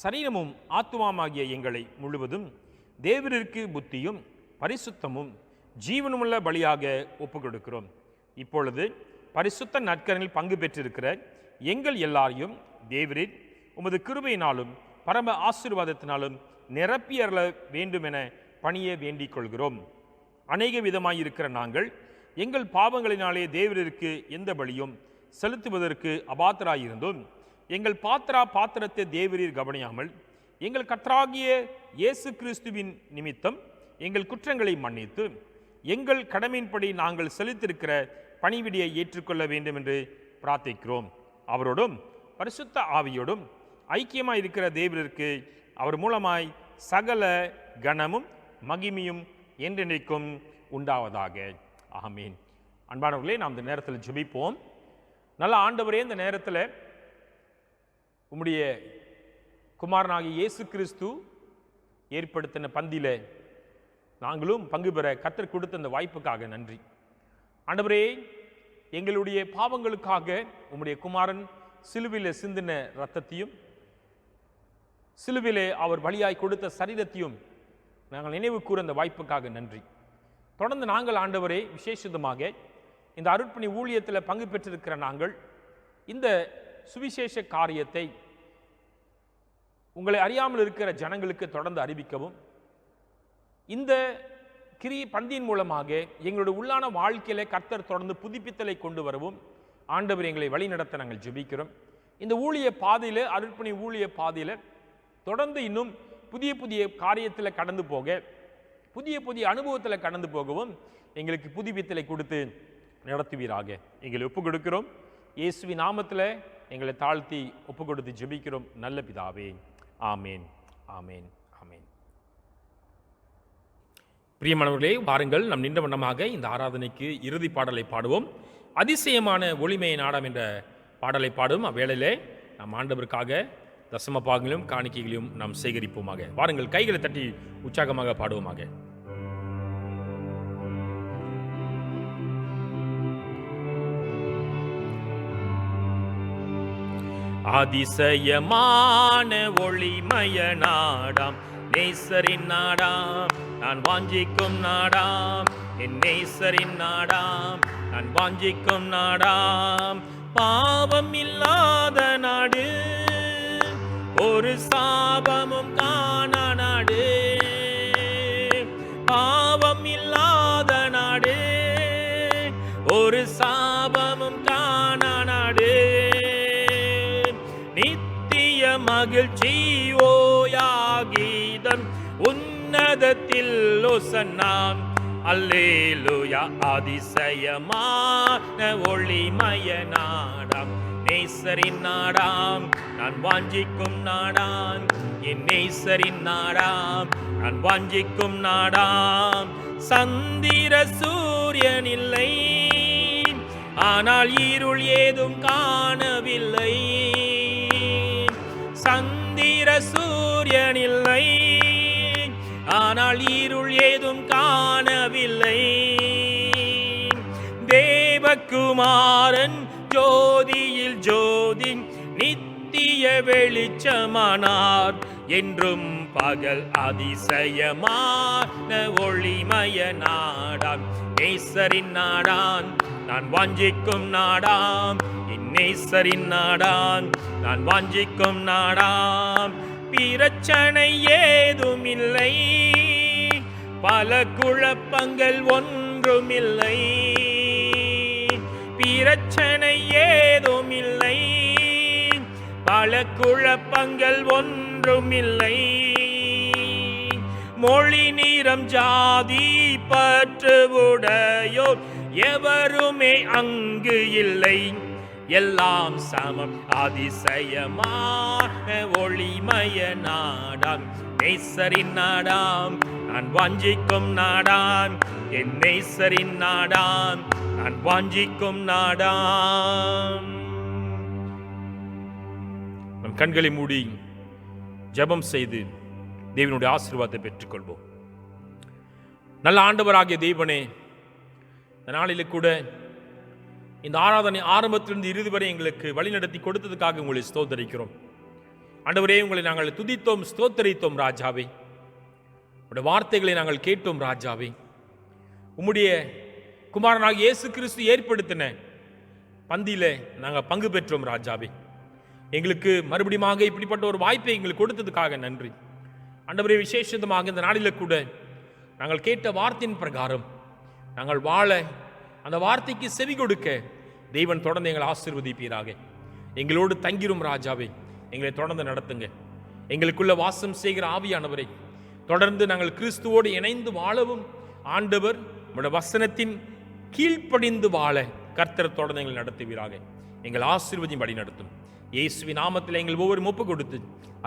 சரீரமும் ஆத்துமாமாகிய எங்களை முழுவதும் தேவரிற்கு புத்தியும் பரிசுத்தமும் ஜீவனுமுள்ள பலியாக ஒப்புக்கொடுக்கிறோம். இப்பொழுது பரிசுத்த நற்கரனில் பங்கு பெற்றிருக்கிற எங்கள் எல்லாரையும் தேவரீர் உமது கிருபையினாலும் பரம ஆசீர்வாதத்தினாலும் நிரப்பியறல வேண்டும் என பணிய வேண்டிக் கொள்கிறோம். அநேக விதமாயிருக்கிற நாங்கள் எங்கள் பாவங்களினாலே தேவரிற்கு எந்த பலியும் செலுத்துவதற்கு அபாத்திராயிருந்தோம். எங்கள் பாத்திரத்தை தேவரீர் கவனியாமல் எங்கள் கர்த்தராகிய இயேசு கிறிஸ்துவின் நிமித்தம் எங்கள் குற்றங்களை மன்னித்து எங்கள் கடமையின்படி நாங்கள் செலுத்திருக்கிற பணிவிடையை ஏற்றுக்கொள்ள வேண்டும் என்று பிரார்த்திக்கிறோம். அவரோடும் பரிசுத்த ஆவியோடும் ஐக்கியமாய் இருக்கிற தேவருக்கு அவர் மூலமாய் சகல கனமும் மகிமையும் என்றென்றைக்கும் உண்டாவதாக. ஆமீன். அன்பானவர்களே, நாம் இந்த நேரத்தில் ஜெபிப்போம். நல்ல ஆண்டவரே, இந்த நேரத்தில் உம்முடைய குமாரனாகிய இயேசு கிறிஸ்து ஏற்படுத்தின பந்தியில நாங்களும் பங்கு பெற கர்த்தர் கொடுத்த அந்த வாய்ப்புக்காக நன்றி. ஆண்டவரே, எங்களுடைய பாவங்களுக்காக உம்முடைய குமாரன் சிலுவிலே சிந்தின இரத்தத்தையும் சிலுவிலே அவர் பலியாய் கொடுத்த சரீரத்தையும் நாங்கள் நினைவு கூற அந்த வாய்ப்புக்காக நன்றி. தொடர்ந்து நாங்கள் ஆண்டவரே விசேஷமாக இந்த அருட்பணி ஊழியத்தில் பங்கு பெற்றிருக்கிற நாங்கள் இந்த சுவிசேஷ காரியத்தை உங்களை அறியாமல் இருக்கிற ஜனங்களுக்கு தொடர்ந்து அறிவிக்கவும், இந்த பந்தியின் மூலமாக எங்களுடைய உள்ளான வாழ்க்கையில கர்த்தர் தொடர்ந்து புதுப்பித்தலை கொண்டு வரவும் ஆண்டவர் எங்களை வழி நடத்த நாங்கள் ஜெபிக்கிறோம். இந்த ஊழிய பாதையில, அருட்பணி ஊழிய பாதையில தொடர்ந்து இன்னும் புதிய புதிய காரியத்தில் கடந்து போக, புதிய புதிய அனுபவத்தில் கடந்து போகவும் எங்களுக்கு புதுப்பித்தலை கொடுத்து நடத்துவீராக எங்களை ஒப்புக் கொடுக்கிறோம். இயேசுவின் நாமத்தில் எங்களை தாழ்த்தி ஒப்புக் கொடுத்து ஜெபிக்கிறோம் நல்ல பிதாவே. ஆமேன், ஆமேன், ஆமேன். பிரியமானவர்களே, வாருங்கள் நம் நின்ற வண்ணமாக இந்த ஆராதனைக்கு இறுதி பாடலை பாடுவோம். அதிசயமான ஒளிமையை நாடம் என்ற பாடலை பாடும் அவ்வேளையிலே நாம் ஆண்டவருக்காக தசம பாகங்களையும் காணிக்கைகளையும் நாம் சேகரிப்போமாக. வாருங்கள் கைகளை தட்டி உற்சாகமாக பாடுவோமாக. அதிசயமான ஒளிமய நாடாம் நேசரின் நாடாம் நான் வாஞ்சிக்கும் நாடாம், என் நேசரின் நாடாம், நான் வாஞ்சிக்கும் நாடாம். பாவம் இல்லாத நாடு, ஒரு சாபமும் காணா நாடு. பாவம் இல்லாத நாடு, ஒரு சாபமும் காணா நாடு. நித்திய மகிழ்ச்சி ஓயாகீதம் உன்னதத்தில் ஒசன்னாம். அல்லேலூயா அதிசயமான ஒளிமய நாடாம், நேசரின் நாடாம், நான் வாஞ்சிக்கும் நாடாம், என் நேசரின் நாடாம், நான் வாஞ்சிக்கும் நாடாம். சந்திர சூரியன் இல்லை, ஆனால் இருள் ஏதும் காணவில்லை. சந்திர சூரியன் இல்லை, ஆனால் இருள் ஏதும் காணவில்லை. தேவகுமாரன் ஜோதியில் ஜோதி, நித்திய வெளிச்சமானார். என்றும் பகல் அதிசயமான ஒளிமய நாடாம், நேசரின் நாடாம், நான் வாஞ்சிக்கும் நாடாம், என் நேசரின் நாடாம், நான் வாஞ்சிக்கும் நாடாம். பிரச்சனை ஏதுமில்லை, பல குழப்பங்கள் ஒன்றுமில்லை. பிரச்சனை ஏதுமில்லை, பல குழப்பங்கள் ஒன்றுமில்லை. மொழி நிறம் ஜாதி பற்றுவுடையோர் எவருமே அங்கு இல்லை. எல்லாம் சமம் அதிசயமான ஒளிமய நாடாம், நேசரின் நாடாம், நான் வாஞ்சிக்கும் நாடாம், என் நேசரின் நாடாம், நான் வாஞ்சிக்கும் நாடாம். நம் கண்களை மூடி ஜெபம் செய்து தேவனுடைய ஆசீர்வாதத்தை பெற்றுக்கொள்வோம். நல்ல ஆண்டவராகிய தேவனே, இந்த நாளில் கூட இந்த ஆராதனை ஆரம்பத்திலிருந்து இறுதி வரை எங்களுக்கு வழிநடத்தி கொடுத்ததுக்காக உங்களை ஸ்தோத்தரிக்கிறோம். ஆண்டவரே, உங்களை நாங்கள் துதித்தோம், ஸ்தோத்தரித்தோம் ராஜாவே. உடைய வார்த்தைகளை நாங்கள் கேட்டோம் ராஜாவே. உம்முடைய குமாரனாக இயேசு கிறிஸ்து ஏற்படுத்தின பந்தியில நாங்கள் பங்கு பெற்றோம் ராஜாவே. எங்களுக்கு மறுபடியும் இப்படிப்பட்ட ஒரு வாய்ப்பை எங்களுக்கு கொடுத்ததுக்காக நன்றி ஆண்டவரே. விசேஷமாக இந்த நாளில் கூட நாங்கள் கேட்ட வார்த்தையின் பிரகாரம் நாங்கள் வாழ, அந்த வார்த்தைக்கு செவி கொடுக்க தெய்வன் தொடர்ந்து எங்களை ஆசீர்வதிப்பீராக. எங்களோடு தங்கிரும் ராஜாவே, எங்களை தொடர்ந்து நடத்துங்க. எங்களுக்குள்ள வாசம் செய்கிற ஆவியானவரை தொடர்ந்து நாங்கள் கிறிஸ்துவோடு இணைந்து வாழவும் ஆண்டவர் உம்முடைய வசனத்தின் கீழ்ப்படிந்து வாழ கர்த்தர் தொடர்ந்து எங்களை நடத்துவீராக. எங்கள் ஆசீர்வதியும் வழி நடத்தும். இயேசுவின் நாமத்தில் எங்கள் ஒவ்வொரு ஒப்பு கொடுத்து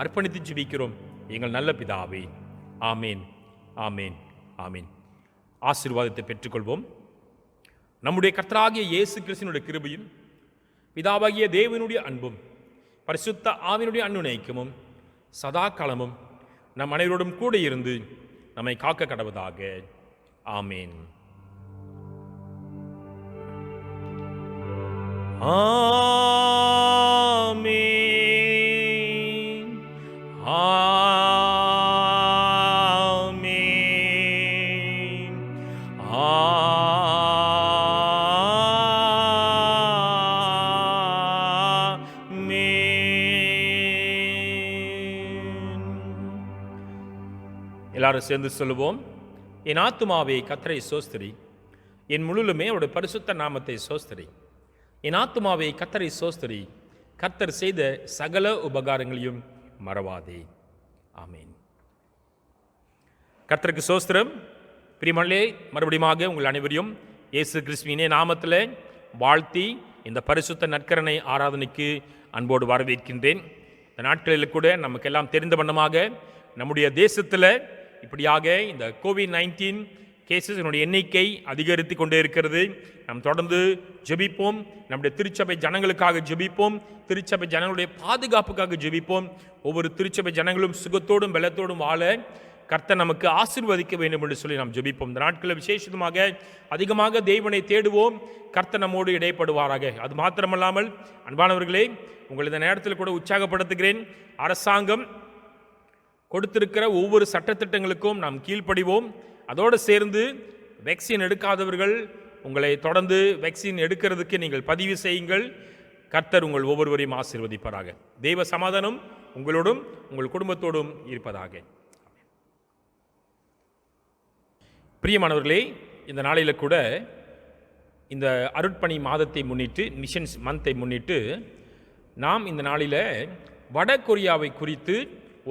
அர்ப்பணித்து ஜெபிக்கிறோம் எங்கள் நல்ல பிதாவே. ஆமேன், ஆமேன், ஆமேன். ஆசீர்வாதத்தை பெற்றுக்கொள்வோம். நம்முடைய கர்த்தராகிய இயேசு கிறிஸ்துவினுடைய கிருபையும் பிதாவாகிய தேவனுடைய அன்பும் பரிசுத்த ஆவியினுடைய அன்னுநைக்கமும் சதா காலமும் நம் அனைவரோடும் கூட இருந்து நம்மை காக்க கடவதாக. ஆமேன், ஆமேன், ஆமேன், எல்லாரும் சேர்ந்து சொல்லுவோம். என் ஆத்துமாவே கர்த்தரை சோஸ்திரி, என் முழுலுமே அவருடைய பரிசுத்த நாமத்தை சோஸ்திரி. என் ஆத்துமாவே கர்த்தரை சோஸ்திரி, கர்த்தர் செய்த சகல உபகாரங்களையும் மறவாதே. ஆமேன். கர்த்தருக்கு சோஸ்திரம். பிரியமல்லே, மறுபடியும் உங்கள் அனைவரையும் இயேசு கிறிஸ்துவினே நாமத்தில் வாழ்த்தி இந்த பரிசுத்த நற்கரணை ஆராதனைக்கு அன்போடு வரவேற்கின்றேன். இந்த நாட்களில் கூட நமக்கெல்லாம் தெரிந்த வண்ணமாக நம்முடைய தேசத்தில் இப்படியாக இந்த COVID-19 கேசஸினுடைய எண்ணிக்கை அதிகரித்து கொண்டே இருக்கிறது. நாம் தொடர்ந்து ஜெபிப்போம். நம்முடைய திருச்சபை ஜனங்களுக்காக ஜெபிப்போம். திருச்சபை ஜனங்களுடைய பாதுகாப்புக்காக ஜெபிப்போம். ஒவ்வொரு திருச்சபை ஜனங்களும் சுகத்தோடும் பலத்தோடும் வாழ கர்த்தர் நமக்கு ஆசீர்வதிக்க வேண்டும் என்று சொல்லி நாம் ஜெபிப்போம். இந்த நாட்களில் விசேஷமாக அதிகமாக தேவனை தேடுவோம். கர்த்தர் நம்மோடு இடைப்படுவாராக. அது மாத்திரமல்லாமல் அன்பானவர்களே, உங்கள் இந்த நேரத்தில் கூட உற்சாகப்படுத்துகிறேன். அரசாங்கம் கொடுத்திருக்கிற ஒவ்வொரு சட்டத்திட்டங்களுக்கும் நாம் கீழ்ப்படிவோம். அதோடு சேர்ந்து வேக்சின் எடுக்காதவர்கள் உங்களை தொடர்ந்து வேக்சின் எடுக்கிறதுக்கு நீங்கள் பதிவு செய்யுங்கள். கர்த்தர் உங்கள் ஒவ்வொருவரையும் ஆசீர்வதிப்பாராக. தெய்வ சமாதானம் உங்களோடும் உங்கள் குடும்பத்தோடும் இருப்பதாக. பிரியமானவர்களே, இந்த நாளில் கூட இந்த அருட்பணி மாதத்தை முன்னிட்டு, மிஷன்ஸ் மந்த்தை முன்னிட்டு, நாம் இந்த நாளில் வட கொரியாவை குறித்து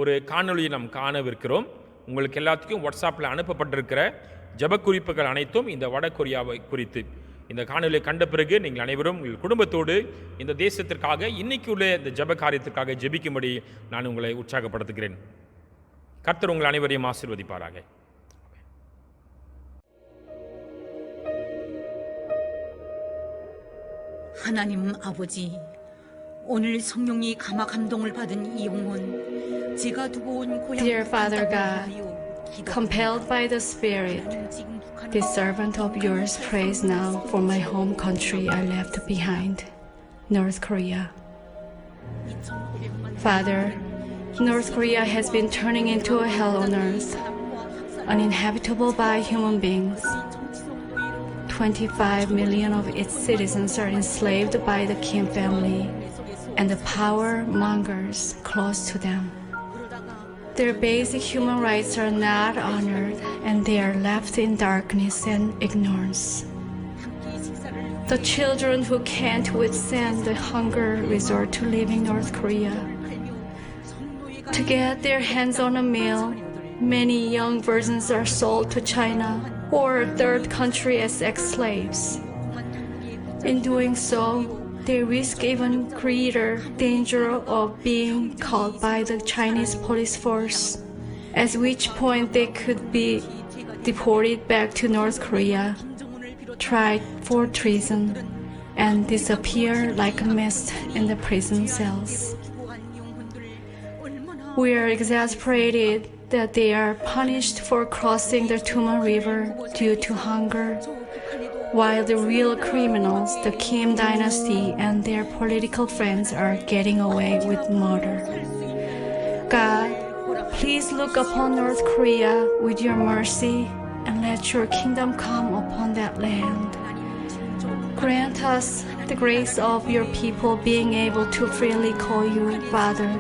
ஒரு காணொலியை நாம் காணவிருக்கிறோம். உங்களுக்கு எல்லாத்துக்கும் வாட்ஸ்அப்பில் அனுப்பப்பட்டிருக்கிற ஜப குறிப்புகள் அனைத்தும் இந்த வட கொரியாவை குறித்து. இந்த காணொலியை கண்ட பிறகு நீங்கள் அனைவரும் உங்கள் குடும்பத்தோடு இந்த தேசத்திற்காக இன்னைக்கு உள்ள இந்த ஜப காரியத்திற்காக ஜெபிக்கும்படி நான் உங்களை உற்சாகப்படுத்துகிறேன். கர்த்தர் உங்கள் அனைவரையும் ஆசீர்வதிப்பாராக. 하나님 아버지, 오늘 성령이 감화 감동을 받은 이 영혼, 제가 두고 온 고향 Dear Father God, compelled by the Spirit, this servant of yours prays now for my home country I left behind, North Korea. Father, North Korea has been turning into a hell on earth, uninhabitable by human beings. 25 million of its citizens are enslaved by the Kim family and the power mongers close to them. Their basic human rights are not honored, and they are left in darkness and ignorance. The children who can't withstand the hunger resort to leaving North Korea. To get their hands on a meal, many young virgins are sold to China or a third country as sex-slaves. In doing so, they risk even greater danger of being caught by the Chinese police force, at which point they could be deported back to North Korea, tried for treason, and disappear like a mist in the prison cells. We are exasperated that they are punished for crossing the Tumen River due to hunger, while the real criminals, the Kim dynasty and their political friends, are getting away with murder. God, please look upon North Korea with your mercy and let your kingdom come upon that land. Grant us the grace of your people being able to freely call you Father.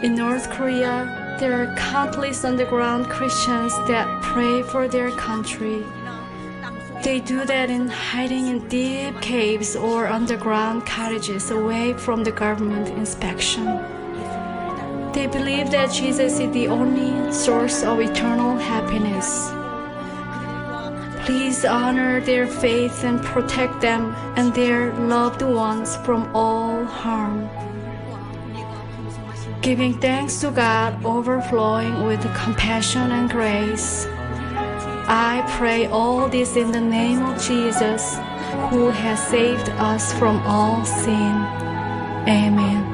In North Korea, there are countless underground Christians that pray for their country. They do that in hiding in deep caves or underground cottages away from the government inspection. They believe that Jesus is the only source of eternal happiness. Please honor their faith and protect them and their loved ones from all harm. Giving thanks to God, overflowing with compassion and grace, I pray all this in the name of Jesus, who has saved us from all sin. Amen.